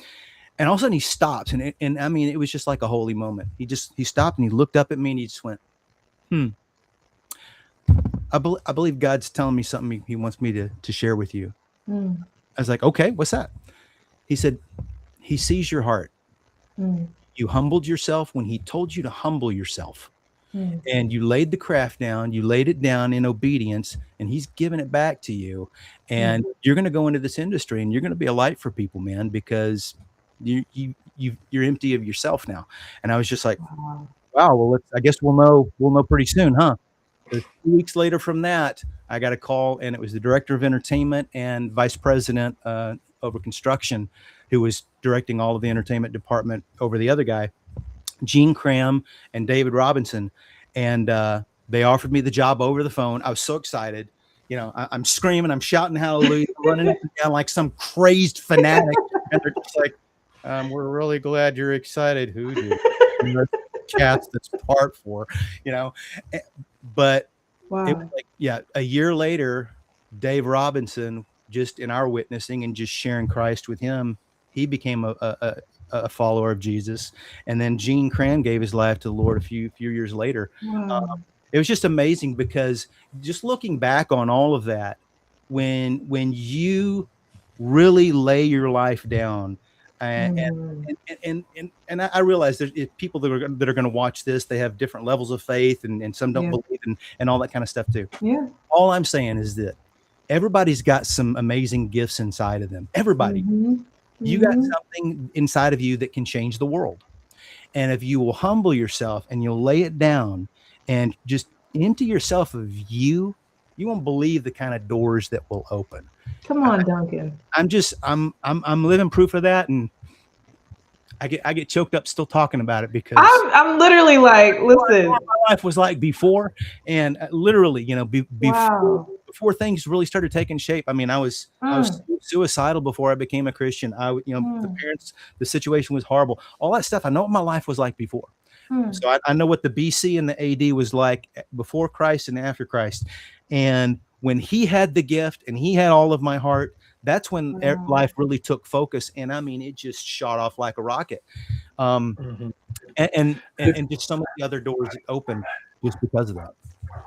S3: And all of a sudden he stops, and I mean, it was just like a holy moment. He stopped and he looked up at me and he just went, I believe God's telling me something he wants me to share with you. I was like, okay, what's that? He said, he sees your heart. You humbled yourself when he told you to humble yourself. And you laid the craft down, you laid it down in obedience, and he's giving it back to you. And you're going to go into this industry and you're going to be a light for people, man, because you're empty of yourself now. And I was just like, wow, well, I guess we'll know pretty soon, huh? 2 weeks later from that, I got a call, and it was the director of entertainment and vice president over construction, who was directing all of the entertainment department over the other guy, Gene Cram and David Robinson. And they offered me the job over the phone. I was so excited. I'm screaming, I'm shouting hallelujah, running up and down like some crazed fanatic. And they're just like, we're really glad you're excited. Who did? Cats that's part for, But it was like, a year later, Dave Robinson, just in our witnessing and just sharing Christ with him, he became a follower of Jesus. And then Gene Cram gave his life to the Lord a few years later. It was just amazing, because just looking back on all of that, when you really lay your life down, and I realize there's people that are going to watch this, they have different levels of faith, and some don't believe and all that kind of stuff too. All I'm saying is that everybody's got some amazing gifts inside of them. Everybody. You got something inside of you that can change the world. And if you will humble yourself and you'll lay it down and just empty yourself of you won't believe the kind of doors that will open.
S1: Come on, Duncan.
S3: I'm living proof of that. And I get choked up still talking about it, because
S1: I'm literally like, listen,
S3: what my life was like before. And literally, before things really started taking shape. I mean, I was suicidal before I became a Christian. The situation was horrible. All that stuff. I know what my life was like before. So I know what the BC and the AD was like before Christ and after Christ. And when he had the gift and he had all of my heart, that's when life really took focus. And I mean, it just shot off like a rocket. And just some of the other doors that opened just because of that.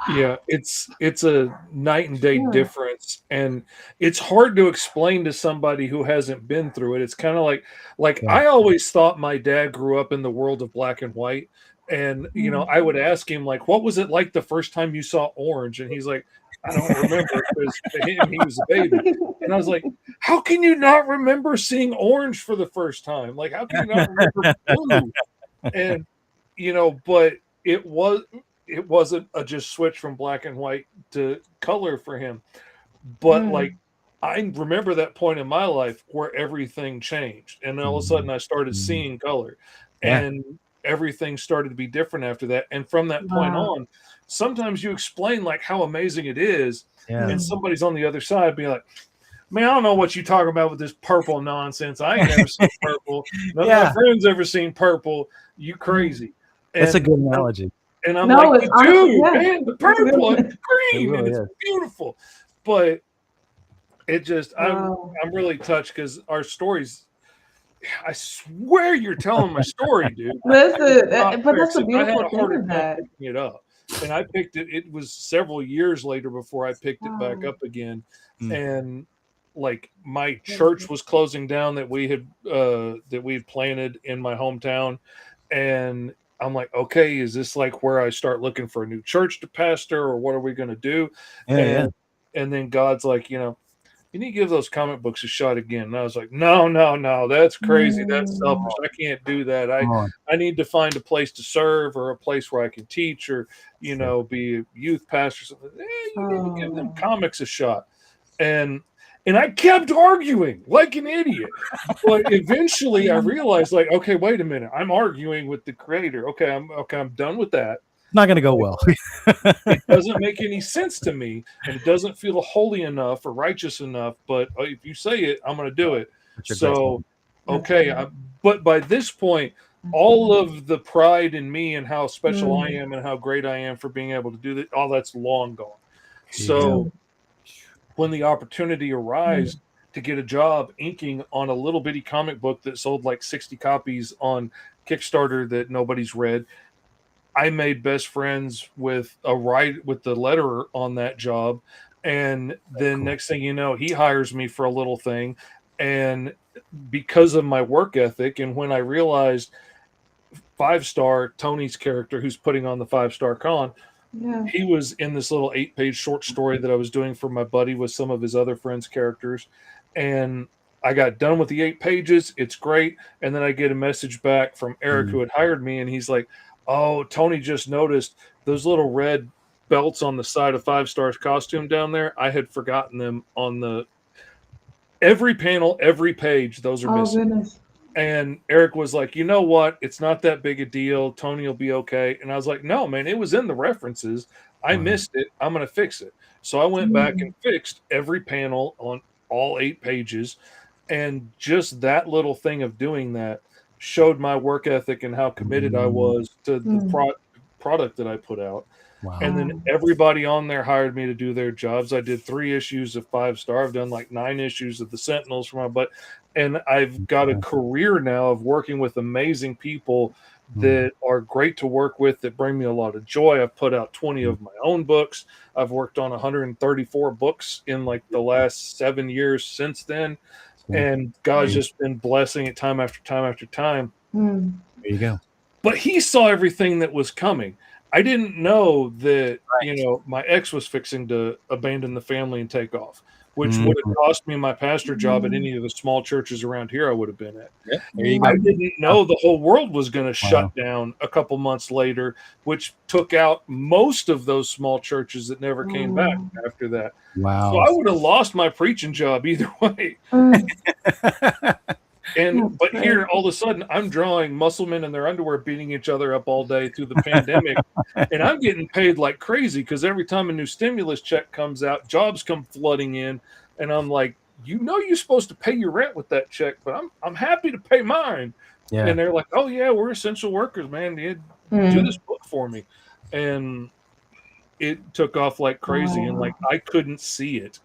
S2: Yeah, it's a night and day difference, and it's hard to explain to somebody who hasn't been through it. It's kind of like I always thought my dad grew up in the world of black and white, and I would ask him, like, what was it like the first time you saw orange? And he's like, I don't remember, because to him he was a baby. And I was like, how can you not remember seeing orange for the first time? Like, how can you not remember blue? And but it wasn't a just switch from black and white to color for him. But like, I remember that point in my life where everything changed, and all of a sudden I started seeing color. And everything started to be different after that. And from that point on, sometimes you explain like how amazing it is, and somebody's on the other side being like, man, I don't know what you talking about with this purple nonsense. I ain't never seen purple. None of my friends ever seen purple. You crazy.
S3: That's a good analogy.
S2: And I'm like, dude, man, the purple and the green, really, and it's beautiful. But it just, I'm really touched because our stories, I swear you're telling my story, dude.
S1: Listen, but that's a beautiful thing of that.
S2: Picking it up. And I picked it. It was several years later before I picked it back up again. And like my church was closing down that we had planted in my hometown, and I'm like, okay, is this like where I start looking for a new church to pastor, or what are we going to do? And then God's like, you know, you need to give those comic books a shot again. And I was like, no, that's crazy. That's selfish. I can't do that. I need to find a place to serve, or a place where I can teach, or, you know, be a youth pastor or something. You need to give them comics a shot. And I kept arguing like an idiot. But eventually I realized, like, okay, wait a minute. I'm arguing with the creator. Okay, I'm done with that.
S3: Not going to go well.
S2: It doesn't make any sense to me, and it doesn't feel holy enough or righteous enough. But if you say it, I'm going to do it. So, okay. But by this point, all of the pride in me and how special I am and how great I am for being able to do that, all that's long gone. So when the opportunity arose to get a job inking on a little bitty comic book that sold like 60 copies on Kickstarter that nobody's read, I made best friends with the letterer on that job. And then next thing you know, he hires me for a little thing. And because of my work ethic, and when I realized Fivestar, Tony's character, who's putting on the Fivestar Con, he was in this little 8-page short story that I was doing for my buddy with some of his other friends' characters. And I got done with the 8 pages. It's great. And then I get a message back from Eric, who had hired me. And he's like, oh, Tony just noticed those little red belts on the side of Fivestar's costume down there. I had forgotten them on every panel, every page. Those are missing. Goodness. And Eric was like, you know what? It's not that big a deal. Tony will be okay. And I was like, no, man, it was in the references. I missed it. I'm going to fix it. So I went back and fixed every panel on all 8 pages. And just that little thing of doing that showed my work ethic and how committed I was to the product that I put out. Wow. And then everybody on there hired me to do their jobs. I did 3 issues of Fivestar. I've done like 9 issues of the Sentinels for my butt. And I've got a career now of working with amazing people that are great to work with, that bring me a lot of joy. I've put out 20 of my own books. I've worked on 134 books in like the last 7 years since then. And God's just been blessing it time after time after time.
S3: There you go.
S2: But he saw everything that was coming. I didn't know that, you know, my ex was fixing to abandon the family and take off, which would have cost me my pastor job at any of the small churches around here I would have been at. I didn't know the whole world was going to shut down a couple months later, which took out most of those small churches that never came back after that.
S3: Wow.
S2: So I would have lost my preaching job either way. But here, all of a sudden, I'm drawing musclemen in their underwear beating each other up all day through the pandemic, and I'm getting paid like crazy because every time a new stimulus check comes out, jobs come flooding in, and I'm like, you know, you're supposed to pay your rent with that check, but I'm happy to pay mine. Yeah. And they're like, oh yeah, we're essential workers, man. You do this book for me, and it took off like crazy, and like I couldn't see it,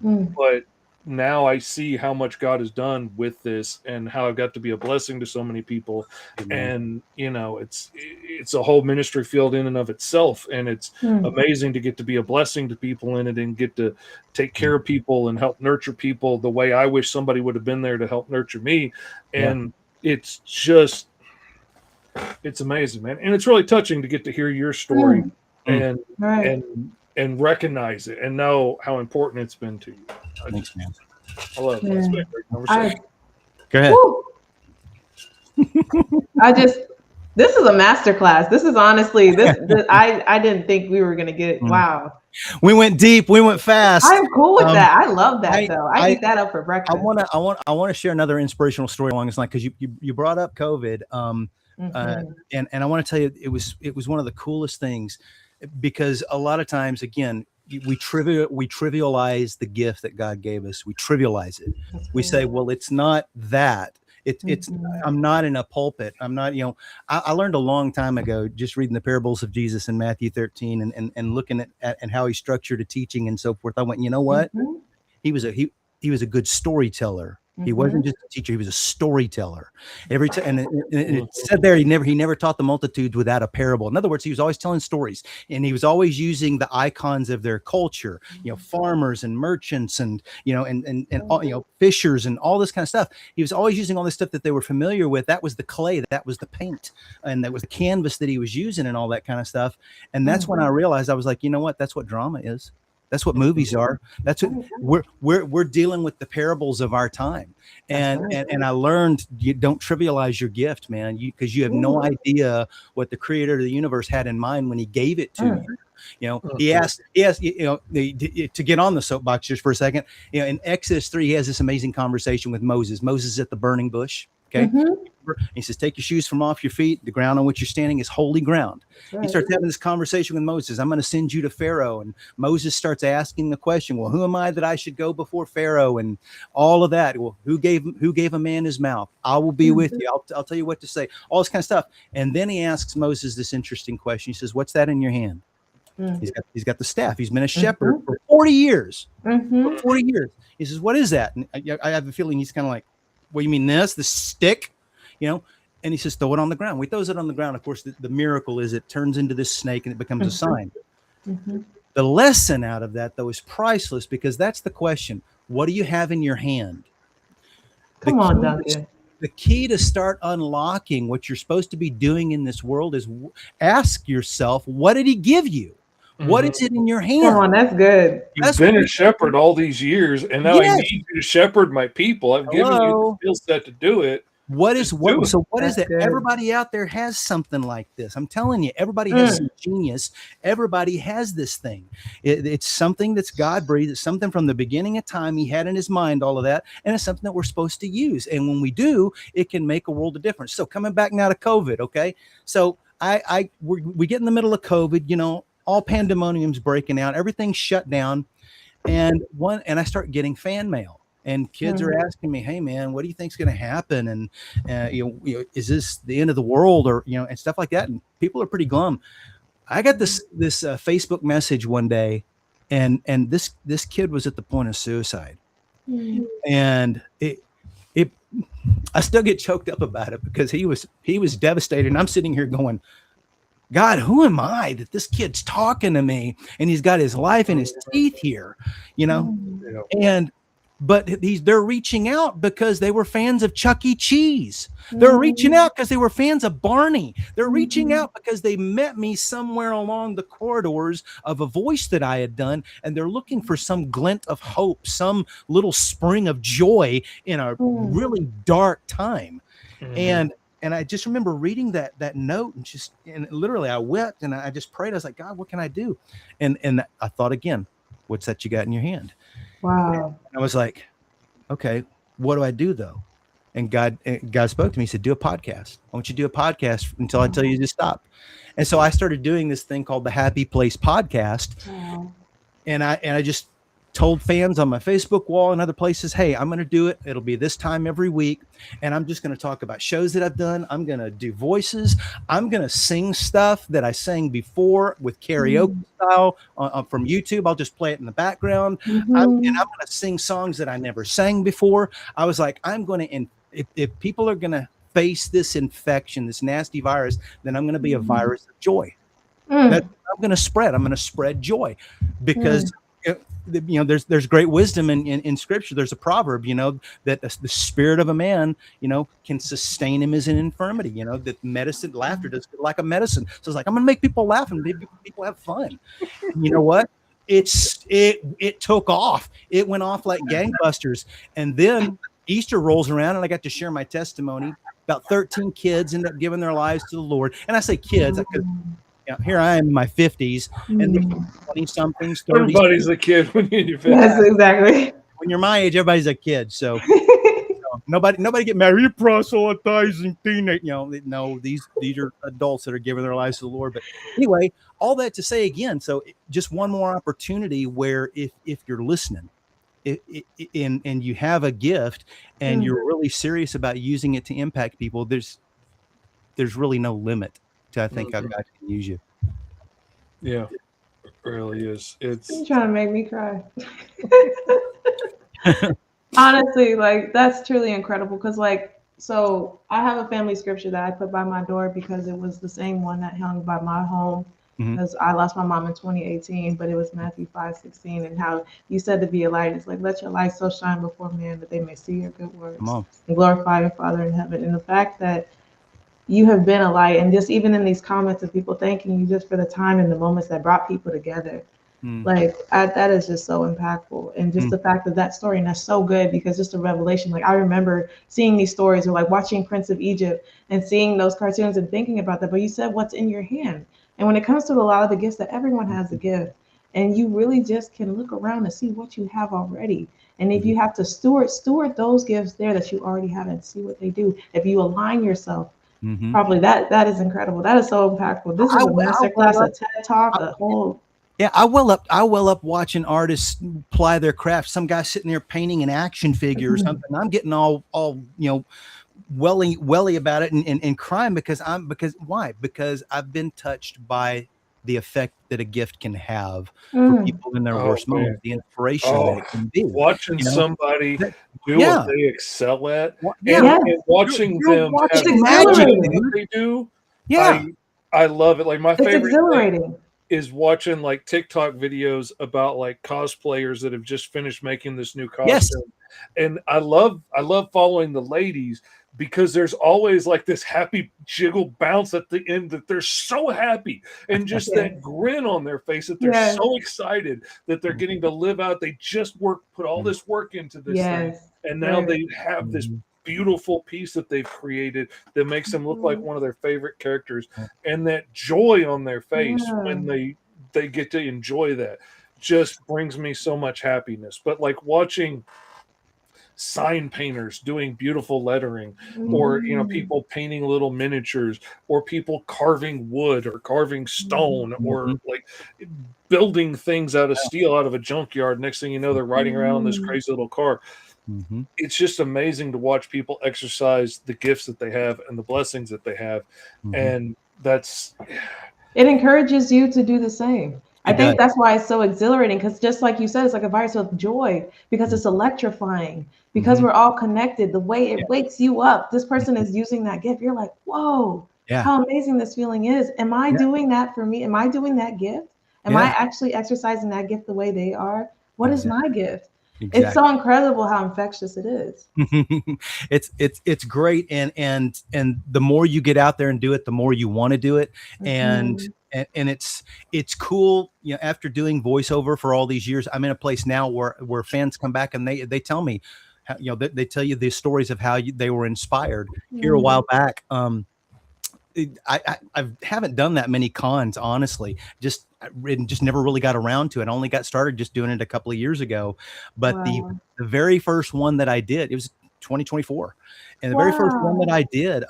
S2: but now I see how much God has done with this and how I've got to be a blessing to so many people. And, you know, it's a whole ministry field in and of itself. And it's amazing to get to be a blessing to people in it and get to take care of people and help nurture people the way I wish somebody would have been there to help nurture me. And it's just, it's amazing, man. And it's really touching to get to hear your story and recognize it and know how important it's been to you.
S3: Thanks, man.
S2: I love it.
S3: Go ahead.
S1: This is a masterclass. This is honestly, I didn't think we were going to get it. Wow.
S3: We went deep. We went fast.
S1: I'm cool with that. I love that though. I eat that up for breakfast.
S3: I want to share another inspirational story along this line because you brought up COVID. And I want to tell you, it was one of the coolest things, because a lot of times, again, we trivialize the gift that God gave us. We trivialize it. We say, well, it's not that. It's I'm not in a pulpit. I'm not, I learned a long time ago, just reading the parables of Jesus in Matthew 13 and looking at and how he structured a teaching and so forth. I went, you know what? He was a good storyteller. He wasn't just a teacher; he was a storyteller. Every time, and it said there, he never taught the multitudes without a parable. In other words, he was always telling stories, and he was always using the icons of their culture. Farmers and merchants, and all, fishers, and all this kind of stuff. He was always using all this stuff that they were familiar with. That was the clay, that was the paint, and that was the canvas that he was using, and all that kind of stuff. And that's when I realized, I was like, you know what? That's what drama is. That's what movies are. That's what we're dealing with, the parables of our time. And I learned, you don't trivialize your gift, man, because you have no idea what the creator of the universe had in mind when he gave it to you. He asked, to get on the soapbox just for a second, in Exodus 3, he has this amazing conversation with Moses. Moses at the burning bush. Okay. He says, take your shoes from off your feet. The ground on which you're standing is holy ground. He starts having this conversation with Moses. I'm going to send you to Pharaoh. And Moses starts asking the question, well, who am I that I should go before Pharaoh? And all of that. Well, who gave a man his mouth? I will be with you. I'll tell you what to say. All this kind of stuff. And then he asks Moses this interesting question. He says, what's that in your hand? He's got the staff. He's been a shepherd for 40 years. For 40 years. He says, what is that? And I have a feeling he's kind of like, what do you mean this? The stick? And he says, throw it on the ground. We throws it on the ground. Of course, the miracle is it turns into this snake and it becomes a sign. The lesson out of that, though, is priceless, because that's the question. What do you have in your hand?
S1: Come on, Duncan.
S3: The key to start unlocking what you're supposed to be doing in this world is ask yourself, what did he give you? What is it in your hand?
S1: Come on, that's good.
S2: You've been a shepherd all these years, and now I need you to shepherd my people. I've given you the skill set to do it.
S3: What is that? Everybody out there has something like this. I'm telling you, everybody has some genius. Everybody has this thing. It's something that's God breathed. It's something from the beginning of time. He had in his mind all of that, and it's something that we're supposed to use. And when we do, it can make a world of difference. So coming back now to COVID, okay? So we get in the middle of COVID. All pandemonium's breaking out. Everything's shut down, and I start getting fan mail. And kids are asking me, "Hey, man, what do you think's going to happen? And is this the end of the world, or and stuff like that?" And people are pretty glum. I got this Facebook message one day, and this kid was at the point of suicide, and I still get choked up about it, because he was devastated, and I'm sitting here going, God, who am I that this kid's talking to me, and he's got his life in his teeth here, But they're reaching out because they were fans of Chuck E.Cheese. They're reaching out because they were fans of Barney. They're reaching out because they met me somewhere along the corridors of a voice that I had done, and they're looking for some glint of hope, some little spring of joy in a really dark time. And I just remember reading that note, and literally I wept, and I just prayed. I was like, God, what can I do? And I thought again, what's that you got in your hand?
S1: Wow.
S3: And I was like, okay, what do I do though? And God spoke to me. He said, do a podcast. I want you to do a podcast until I tell you to stop. And so I started doing this thing called the Happy Place Podcast. Wow. And I just told fans on my Facebook wall and other places, hey, I'm going to do it. It'll be this time every week. And I'm just going to talk about shows that I've done. I'm going to do voices. I'm going to sing stuff that I sang before with karaoke style from YouTube. I'll just play it in the background. And I'm going to sing songs that I never sang before. I was like, I'm going to, if people are going to face this infection, this nasty virus, then I'm going to be a virus of joy. That I'm going to spread. I'm going to spread joy, because there's great wisdom in scripture. There's a proverb, that the spirit of a man, can sustain him as an infirmity, that laughter does like a medicine. So it's like, I'm going to make people laugh and make people have fun. You know what? It took off. It went off like gangbusters. And then Easter rolls around, and I got to share my testimony. About 13 kids end up giving their lives to the Lord. And I say kids, here I am in my 50s, and 20-somethings, 30s.
S2: Everybody's a kid when you're in your 50s.
S1: Yes, exactly.
S3: When you're my age, everybody's a kid. So nobody get mad. You proselytizing teenage. No, these are adults that are giving their lives to the Lord. But anyway, all that to say again. So just one more opportunity where if you're listening, and you have a gift and you're really serious about using it to impact people, there's really no limit to I think how God can use you.
S2: Yeah, it really is. It's
S1: You're trying to make me cry. Honestly, like that's truly incredible because so I have a family scripture that I put by my door because it was the same one that hung by my home because I lost my mom in 2018, but it was Matthew 5:16 and how you said to be a light. It's like, let your light so shine before men that they may see your good works and glorify your Father in heaven. And the fact that you have been a light, and just even in these comments of people thanking you just for the time and the moments that brought people together. That is just so impactful. And just the fact that story, and that's so good because just a revelation. Like I remember seeing these stories or like watching Prince of Egypt and seeing those cartoons and thinking about that. But you said what's in your hand. And when it comes to a lot of the gifts, that everyone has a gift. And you really just can look around and see what you have already. And if you have to steward those gifts there that you already have and see what they do. If you align yourself, probably that is incredible. That is so impactful. This is a masterclass, a TED Talk, a whole.
S3: Yeah, I well up watching artists ply their craft. Some guy sitting there painting an action figure or something. I'm getting all welly about it and crying because why? Because I've been touched by the effect that a gift can have for people in their worst moments, the inspiration that it can be.
S2: Watching somebody do what they excel at, and watching them have magic what they do. Yeah, I love it. Like my favorite thing is watching like TikTok videos about like cosplayers that have just finished making this new costume. And I love following the ladies because there's always like this happy jiggle bounce at the end that they're so happy and just that grin on their face that they're so excited that they're getting to live out. They just put all this work into this thing. And now they have this beautiful piece that they've created that makes them look like one of their favorite characters, and that joy on their face when they get to enjoy that just brings me so much happiness. But like watching sign painters doing beautiful lettering, or people painting little miniatures, or people carving wood or carving stone, or like building things out of steel out of a junkyard. Next thing you know, they're riding around in this crazy little car. It's just amazing to watch people exercise the gifts that they have and the blessings that they have. And
S1: it encourages you to do the same. I think that's why it's so exhilarating, because just like you said, it's like a virus of joy because it's electrifying, because we're all connected. The way it wakes you up, this person is using that gift. You're like, whoa, how amazing this feeling is. Am I doing that for me? Am I doing that gift? Am I actually exercising that gift the way they are? What is my gift? Exactly. It's so incredible how infectious it is.
S3: It's great, and the more you get out there and do it, the more you want to do it, and it's cool. After doing voiceover for all these years, I'm in a place now where fans come back and they tell me, they tell you the stories of how they were inspired. Here a while back, I haven't done that many cons, honestly. Just never really got around to it. I only got started just doing it a couple of years ago. But the very first one that I did, it was 2024, and the very first one that I did,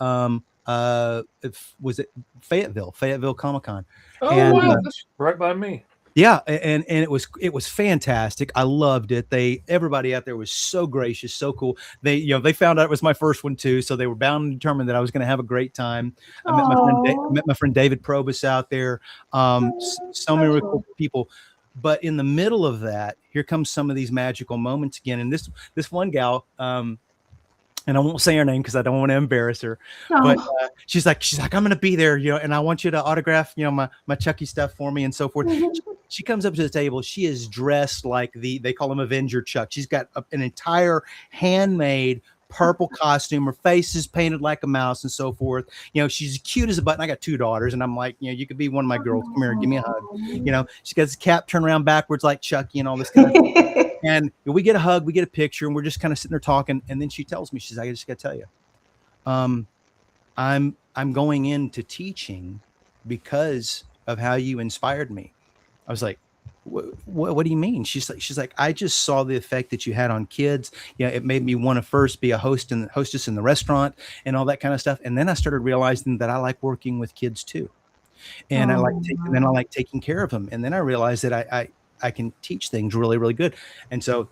S3: was it Fayetteville Comic Con.
S2: Oh, wow, that's right by me.
S3: Yeah, and it was fantastic. I loved it. Everybody out there was so gracious, so cool. They found out it was my first one too, so they were bound and determined that I was going to have a great time. I met my friend David Probus out there. So many really cool people. But in the middle of that, here comes some of these magical moments again. And this one gal, and I won't say her name because I don't want to embarrass her. But she's like, I'm going to be there, and I want you to autograph, my Chucky stuff for me and so forth. She comes up to the table. She is dressed like they call him Avenger Chuck. She's got an entire handmade purple costume. Her face is painted like a mouse and so forth. She's cute as a button. I got 2 daughters, and I'm like, you could be one of my girls. Come here and give me a hug. She got this cap turned around backwards like Chucky and all this kind of stuff. And we get a hug, we get a picture, and we're just kind of sitting there talking. And then she tells me, she's like, I just got to tell you, I'm going into teaching because of how you inspired me. I was like, what do you mean? She's like, I just saw the effect that you had on kids. Yeah, it made me want to first be a hostess in the restaurant and all that kind of stuff. And then I started realizing that I like working with kids too, and I like taking care of them. And then I realized that I can teach things really, really good. And so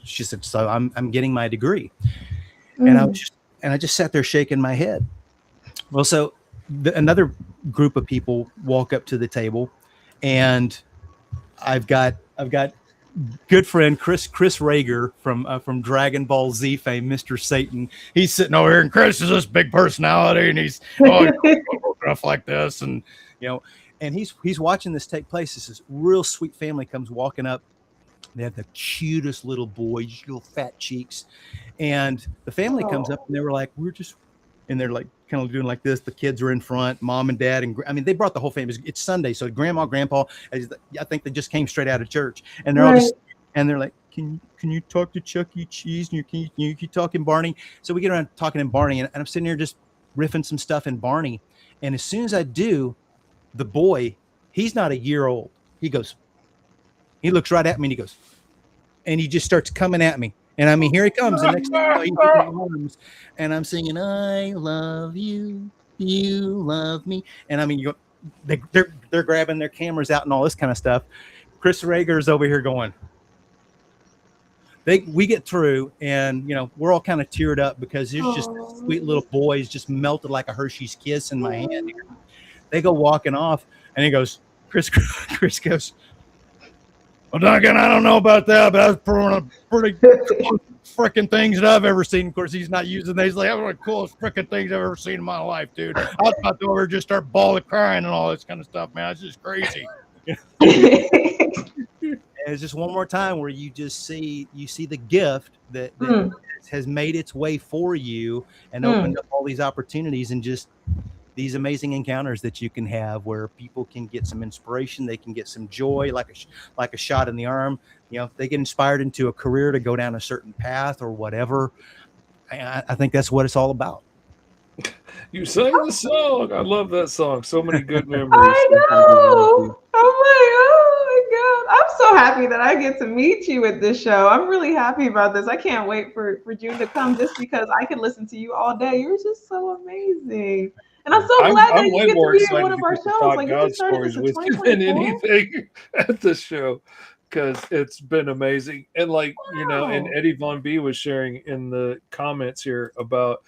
S3: she said, so I'm getting my degree, and I just sat there shaking my head. Well, so another group of people walk up to the table, and I've got good friend Chris Rager from Dragon Ball Z fame, Mr. Satan. He's sitting over here, and Chris is this big personality, and he's stuff like this, and and he's watching this take place. This real sweet family comes walking up. They have the cutest little boys, little fat cheeks, and the family comes up, and they were like, and they're like kind of doing like this. The kids are in front, mom and dad, and I mean they brought the whole family. It's Sunday, so grandma, grandpa, I think they just came straight out of church, and they're all just, and they're like, can you talk to Chuck E.Cheese, and can you talk in Barney? So we get around talking in Barney, and I'm sitting here just riffing some stuff in Barney, and as soon as I do, the boy, he's not a year old. He looks right at me, and he goes, and he just starts coming at me. And I mean, here he comes. The next thing you know, he's in my arms, and I'm singing, I love you, you love me. And I mean, they're grabbing their cameras out and all this kind of stuff. Chris Rager's over here going. We get through, and we're all kind of teared up because there's just sweet little boys just melted like a Hershey's Kiss in my hand. They go walking off, and he goes, Chris goes, well, Duncan, I don't know about that, but that's one of the pretty freaking things that I've ever seen. Of course, he's not using these. Like, one of the coolest freaking things I've ever seen in my life, dude. I was about to over just start bawling, crying, and all this kind of stuff, man. It's just crazy. And it's just one more time where you see the gift that has made its way for you and opened up all these opportunities and just these amazing encounters that you can have where people can get some inspiration, they can get some joy, like a shot in the arm. They get inspired into a career to go down a certain path or whatever. I think that's what it's all about.
S2: You sang the song. I love that song. So many good memories.
S1: I know. I'm like, oh my God. I'm so happy that I get to meet you at this show. I'm really happy about this. I can't wait for June to come just because I can listen to you all day. You're just so amazing. And I'm so glad that you get to be in one of our shows. Like,
S2: God stories with you than anything at this show, because it's been amazing. And and Eddie Von B was sharing in the comments here about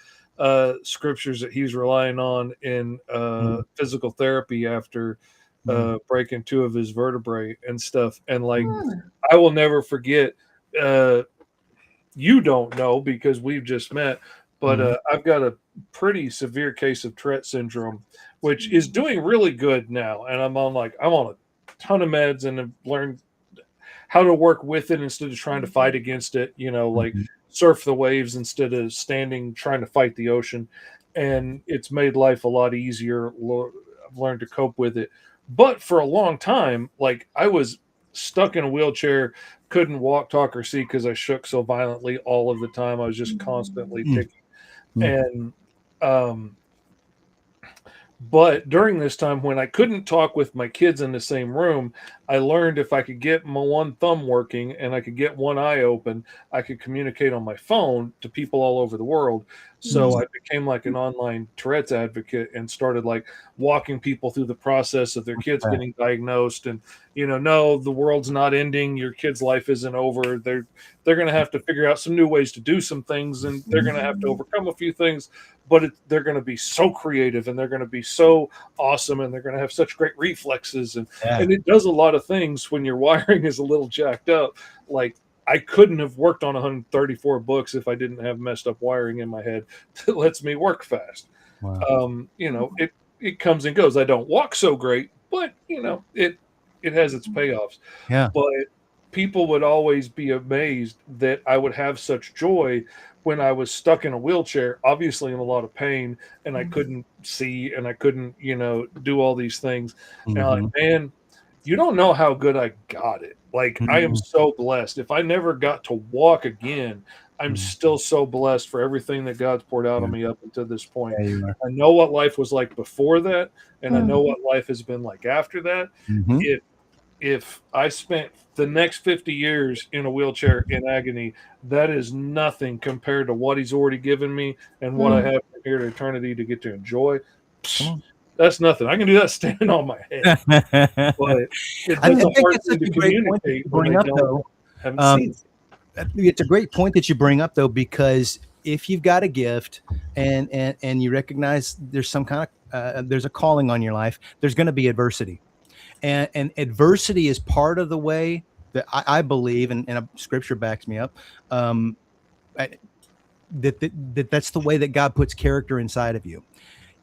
S2: scriptures that he's relying on in physical therapy after breaking 2 of his vertebrae and stuff. And I will never forget. You don't know because we've just met. But I've got a pretty severe case of Tourette syndrome, which is doing really good now. And I'm on a ton of meds and have learned how to work with it instead of trying to fight against it, surf the waves instead of standing, trying to fight the ocean. And it's made life a lot easier. I've learned to cope with it. But for a long time, I was stuck in a wheelchair, couldn't walk, talk, or see because I shook so violently all of the time. I was just constantly ticking. And but during this time when I couldn't talk with my kids in the same room, I learned if I could get my one thumb working and I could get one eye open, I could communicate on my phone to people all over the world. So I became like an online Tourette's advocate and started walking people through the process of their kids getting diagnosed. And, no, the world's not ending. Your kid's life isn't over. They're going to have to figure out some new ways to do some things, and they're going to have to overcome a few things, but they're going to be so creative, and they're going to be so awesome, and they're going to have such great reflexes. And it does a lot of things when your wiring is a little jacked up. I couldn't have worked on 134 books if I didn't have messed up wiring in my head that lets me work fast. Wow. It comes and goes. I don't walk so great, but it has its payoffs.
S3: Yeah.
S2: But people would always be amazed that I would have such joy when I was stuck in a wheelchair, obviously in a lot of pain, and I couldn't see and I couldn't, do all these things. And I'm like, man, you don't know how good I got it. I am so blessed. If I never got to walk again, I'm still so blessed for everything that God's poured out on me up until this point. I know what life was like before that, and I know what life has been like after that. if I spent the next 50 years in a wheelchair in agony, that is nothing compared to what he's already given me and what I have here to eternity to get to enjoy. That's nothing. I can do that standing on my head. But
S3: I think it's such a great point that you bring up, though. It's a great point that you bring up, though, because if you've got a gift and you recognize there's some kind of there's a calling on your life, there's going to be adversity. And adversity is part of the way that I believe, and Scripture backs me up, that's the way that God puts character inside of you.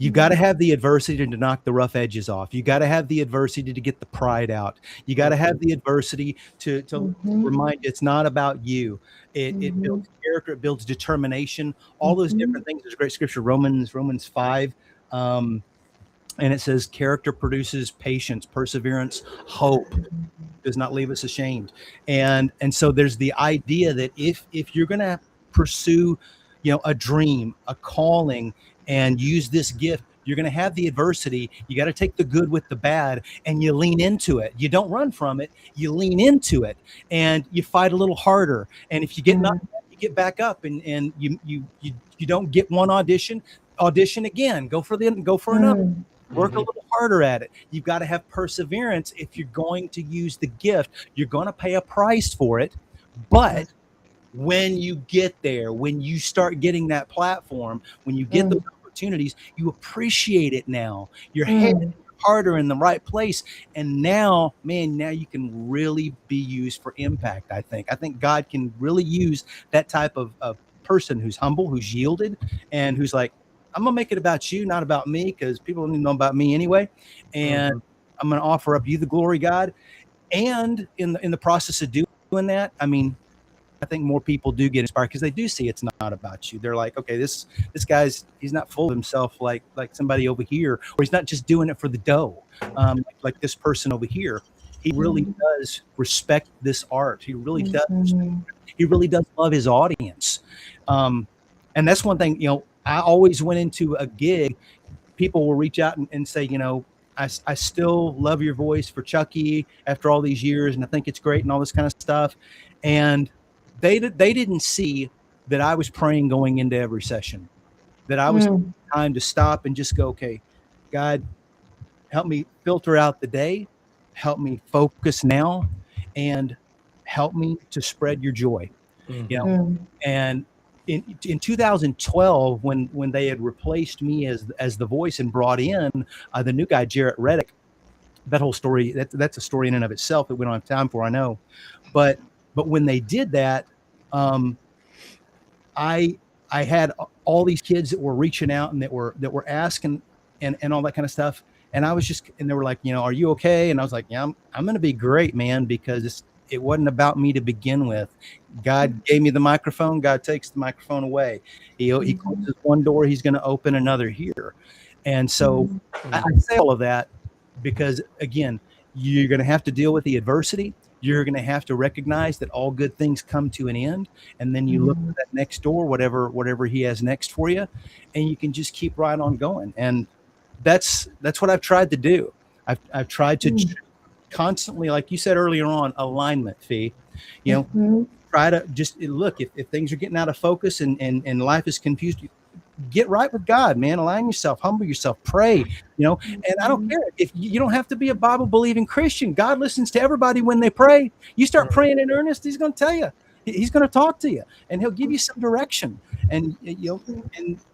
S3: You got to have the adversity to knock the rough edges off. You got to have the adversity to get the pride out. You got to have the adversity to remind you it's not about you. It builds character, it builds determination, all those different things. There's a great scripture, Romans 5. And it says character produces patience, perseverance, hope, does not leave us ashamed. And so there's the idea that if you're going to pursue, a dream, a calling, and use this gift, you're going to have the adversity. You got to take the good with the bad, and you lean into it. You don't run from it. You lean into it, and you fight a little harder. And if you get knocked down, you get back up, and you don't get one audition again. Go for another. Work a little harder at it. You've got to have perseverance. If you're going to use the gift, you're going to pay a price for it. But when you get there, when you start getting that platform, when you get those opportunities, you appreciate it now. Your head harder in the right place. And now you can really be used for impact, I think. I think God can really use that type of person who's humble, who's yielded, and who's like, I'm going to make it about you, not about me, because people don't even know about me anyway. And I'm going to offer up you the glory, God. And in the process of doing that, I think more people do get inspired because they do see it's not about you. They're like, okay, this guy's, he's not full of himself like somebody over here, or he's not just doing it for the dough. Like this person over here, he really does respect this art. He really does. He really does love his audience. And that's one thing, I always went into a gig, people will reach out and say, I still love your voice for Chucky after all these years, and I think it's great and all this kind of stuff. And they didn't see that I was praying going into every session, that I was time to stop and just go, okay, God, help me filter out the day, help me focus now, and help me to spread your joy. And in 2012, when they had replaced me as the voice and brought in the new guy, Jarrett Reddick, that whole story, that's a story in and of itself that we don't have time for, I know. But when they did that, I had all these kids that were reaching out and that were asking and all that kind of stuff. And I was and they were like, are you okay? And I was like, yeah, I'm going to be great, man, because it wasn't about me to begin with. God gave me the microphone. God takes the microphone away. He closes one door, he's going to open another here. And so I say all of that because, again, you're going to have to deal with the adversity. You're going to have to recognize that all good things come to an end. And then you look at that next door, whatever he has next for you, and you can just keep right on going. And that's what I've tried to do. I've tried to constantly, like you said earlier on, alignment, Fee, try to just look, if things are getting out of focus and life is confused, get right with God, man. Align yourself, humble yourself, pray, and I don't care if you don't have to be a Bible believing Christian. God listens to everybody when they pray. You start praying in earnest, he's going to tell you, he's going to talk to you, and he'll give you some direction, and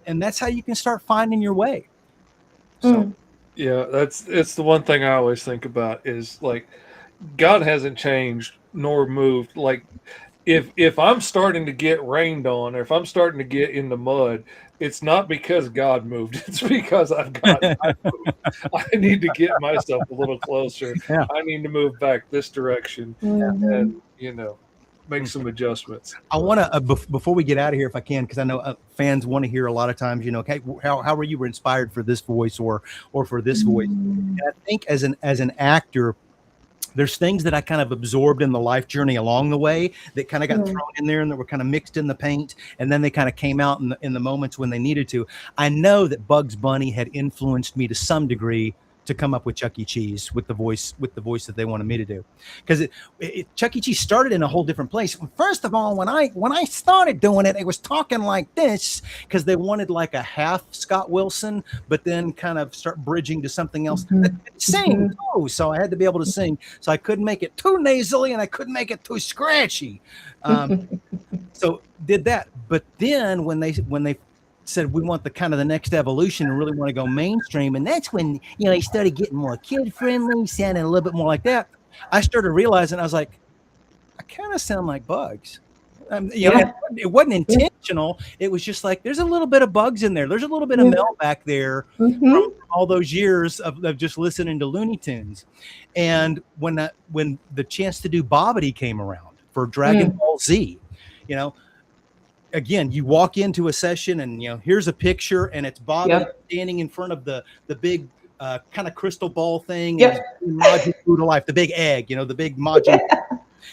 S3: and that's how you can start finding your way. So
S2: yeah, it's the one thing I always think about is like God hasn't changed nor moved. Like if I'm starting to get rained on, or if I'm starting to get in the mud, it's not because God moved. It's because I need to get myself a little closer. Yeah. I need to move back this direction and make some adjustments.
S3: I want to before we get out of here, if I can, because I know fans want to hear a lot of times, okay, how were you inspired for this voice or for this voice? And I think as an actor, there's things that I kind of absorbed in the life journey along the way that kind of got thrown in there and that were kind of mixed in the paint, and then they kind of came out in the moments when they needed to. I know that Bugs Bunny had influenced me to some degree to come up with Chuck E. Cheese with the voice that they wanted me to do, because Chuck E. Cheese started in a whole different place. First of all, when I started doing it, it was talking like this because they wanted like a half Scott Wilson, but then kind of start bridging to something else. Sing too, so I had to be able to sing. So I couldn't make it too nasally and I couldn't make it too scratchy. So did that, but then when they said we want the kind of the next evolution and really want to go mainstream, and that's when they started getting more kid friendly, sounding a little bit more like that. I started realizing I was like, I kind of sound like Bugs. It wasn't intentional. It was just like there's a little bit of Bugs in there. There's a little bit of Mel back there from all those years of just listening to Looney Tunes. And when the chance to do Bobbity came around for Dragon Ball Z, again, you walk into a session and here's a picture and it's Bobbity standing in front of the big kind of crystal ball thing. Majin Buu to life, the big egg, the big Majin.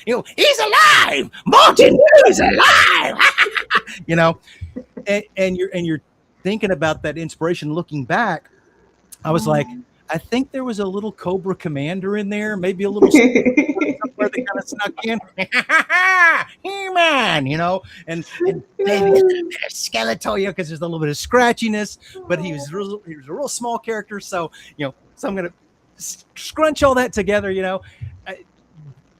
S3: He's alive. Majin Buu is alive. And you're thinking about that inspiration. Looking back, I was like, I think there was a little Cobra Commander in there, maybe a little somewhere that kind of snuck in. Hey man, and Skeletor, because there's a little bit of scratchiness, but he was a real small character. So so I'm gonna scrunch all that together.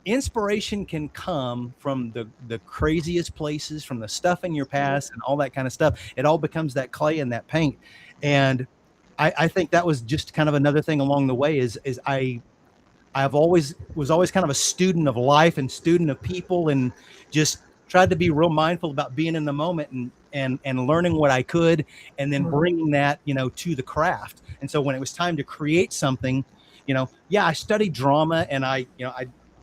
S3: Inspiration can come from the craziest places, from the stuff in your past and all that kind of stuff. It all becomes that clay and that paint. And I think that was just kind of another thing along the way is I've always kind of a student of life and student of people, and just tried to be real mindful about being in the moment and learning what I could, and then bringing that, to the craft. And so when it was time to create something, I studied drama, and I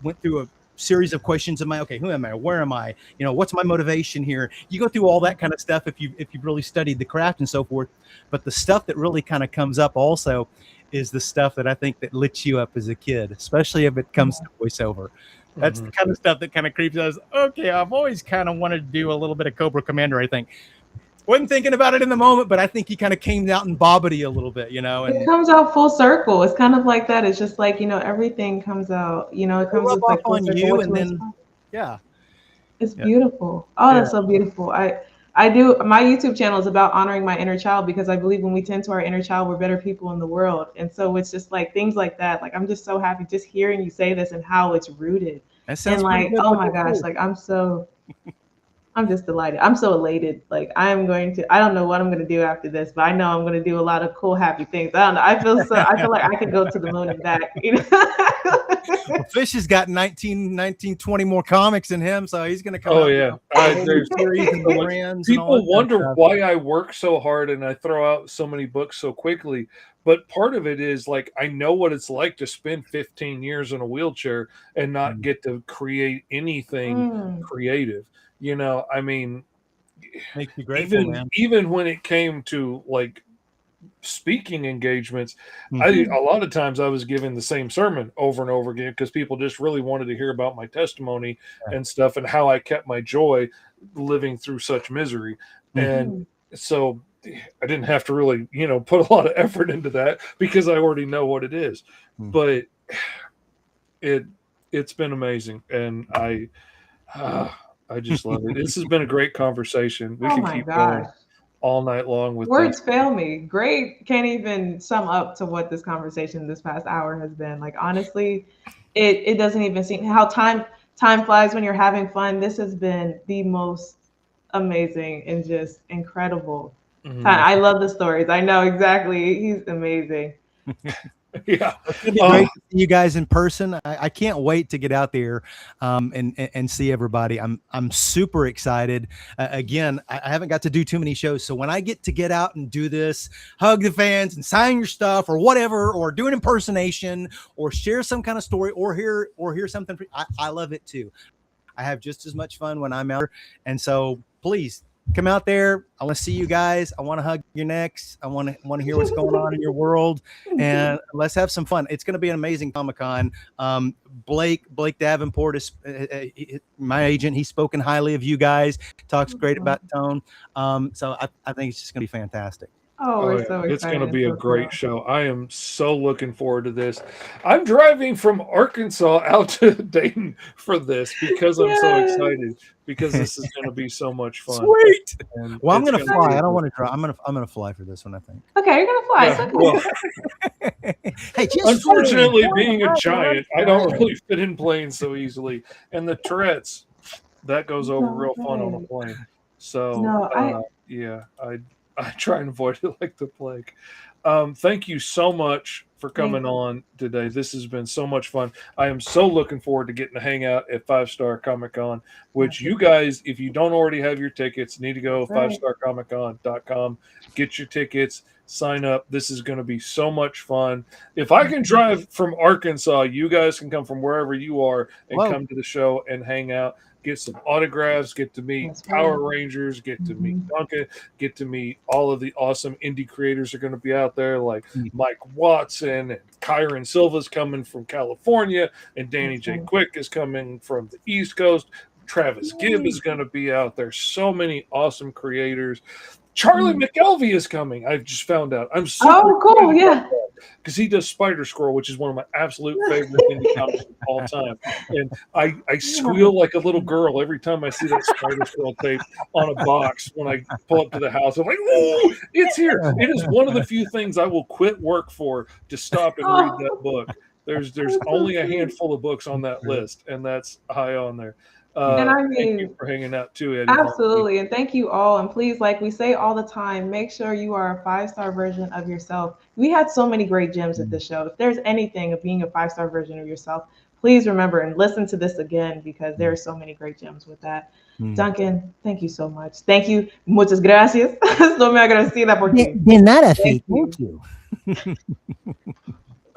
S3: went through a series of questions. Who am I? Where am I? What's my motivation here? You go through all that kind of stuff if you've really studied the craft and so forth. But the stuff that really kind of comes up also is the stuff that I think that lit you up as a kid, especially if it comes to voiceover. That's the kind of stuff that kind of creeps us. Okay, I've always kind of wanted to do a little bit of Cobra Commander, I think. Wasn't thinking about it in the moment, but I think he kind of came out in Bobbity a little bit, And
S1: it comes out full circle. It's kind of like that. It's just like, everything comes out, it comes with like
S3: on you, and then
S1: it's beautiful. Oh, that's so beautiful. I do, my YouTube channel is about honoring my inner child, because I believe when we tend to our inner child, we're better people in the world. And so it's just like things like that. Like, I'm just so happy just hearing you say this and how it's rooted. And like, oh my gosh, like I'm just delighted. I'm so elated. Like, I don't know what I'm going to do after this, but I know I'm going to do a lot of cool, happy things. I don't know. I feel like I could go to the moon and back.
S3: Well, Fish has got 19, 20 more comics in him, so he's going to come
S2: out.
S3: Oh, yeah.
S2: There's people wonder why I work so hard and I throw out so many books so quickly. But part of it is, like, I know what it's like to spend 15 years in a wheelchair and not get to create anything creative.
S3: Makes you grateful,
S2: even when it came to like speaking engagements, a lot of times I was giving the same sermon over and over again because people just really wanted to hear about my testimony and stuff and how I kept my joy living through such misery. And so I didn't have to really, put a lot of effort into that because I already know what it is. But it's been amazing, and I just love it. This has been a great conversation. We can keep going all night long with
S1: words. Fail me. Great can't even sum up to what this conversation this past hour has been. Like, honestly, it doesn't even seem how time flies when you're having fun. This has been the most amazing and just incredible time. I love the stories. I know exactly. He's amazing.
S3: Yeah, it'd be great to see you guys in person. I can't wait to get out there and see everybody. I'm super excited. Again, I haven't got to do too many shows, so when I get out and do this, hug the fans and sign your stuff or whatever, or do an impersonation or share some kind of story or hear something, I love it too. I have just as much fun when I'm out there, and so please come out there. I want to see you guys. I want to hug your necks. I want to hear what's going on in your world, and let's have some fun. It's going to be an amazing Comic-Con. Blake Davenport is my agent. He's spoken highly of you guys. Talks great about Tone. So I think it's just going to be fantastic.
S1: Oh, we're so excited.
S2: It's going to be a great show. I am so looking forward to this. I'm driving from Arkansas out to Dayton for this because I'm so excited, because this is going to be so much fun.
S3: Sweet. Well, I'm going to fly. I don't want to drive. I'm going to fly for this one, I think.
S1: Okay, you're going to fly.
S2: Yeah, well,
S3: hey,
S2: unfortunately, being a giant, I don't really fit in planes so easily. And the Tourette's, that goes over real fun on a plane. So, I try and avoid it like the plague. Thank you so much for coming on today. This has been so much fun. I am so looking forward to getting to hang out at Fivestar Comic Con, which you guys, if you don't already have your tickets, need to go fivestarcomiccon.com, get your tickets, sign up. This is going to be so much fun. If I can drive from Arkansas, you guys can come from wherever you are and come to the show and hang out. Get some autographs, get to meet Power Rangers, get to meet Duncan, get to meet all of the awesome indie creators are going to be out there, like Mike Watson and Kyron Silva's coming from California, and Danny J. Quick is coming from the East Coast. Travis Gibb is going to be out there. So many awesome creators. Charlie McElvey is coming. I just found out. I'm so
S1: cool, yeah.
S2: Because he does Spider Squirrel, which is one of my absolute favorite indie comics of all time. And I squeal like a little girl every time I see that Spider Squirrel tape on a box when I pull up to the house. I'm like, "Ooh, it's here!" It is one of the few things I will quit work for to stop and read that book. There's only a handful of books on that list, and that's high on there.
S1: And I mean,
S2: thank you for hanging out too, Eddie.
S1: Absolutely. And thank you all. And please, like we say all the time, make sure you are a 5-star version of yourself. We had so many great gems at this show. If there's anything of being a 5-star version of yourself, please remember and listen to this again, because there are so many great gems with that. Duncan, thank you so much. Thank you. Muchas gracias. Estoy muy agradecida por ti.
S3: De nada, Fe. Thank you.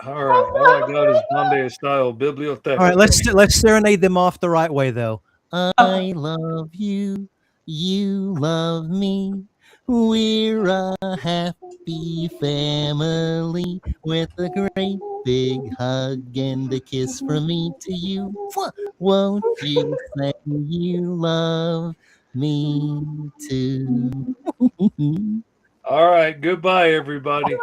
S2: All right. All I got is Monday style biblioteca.
S3: All right, let's serenade them off the right way, though. I love you, you love me. We're a happy family with a great big hug and a kiss from me to you. Won't you say you love me too?
S2: All right. Goodbye, everybody.
S1: Bye.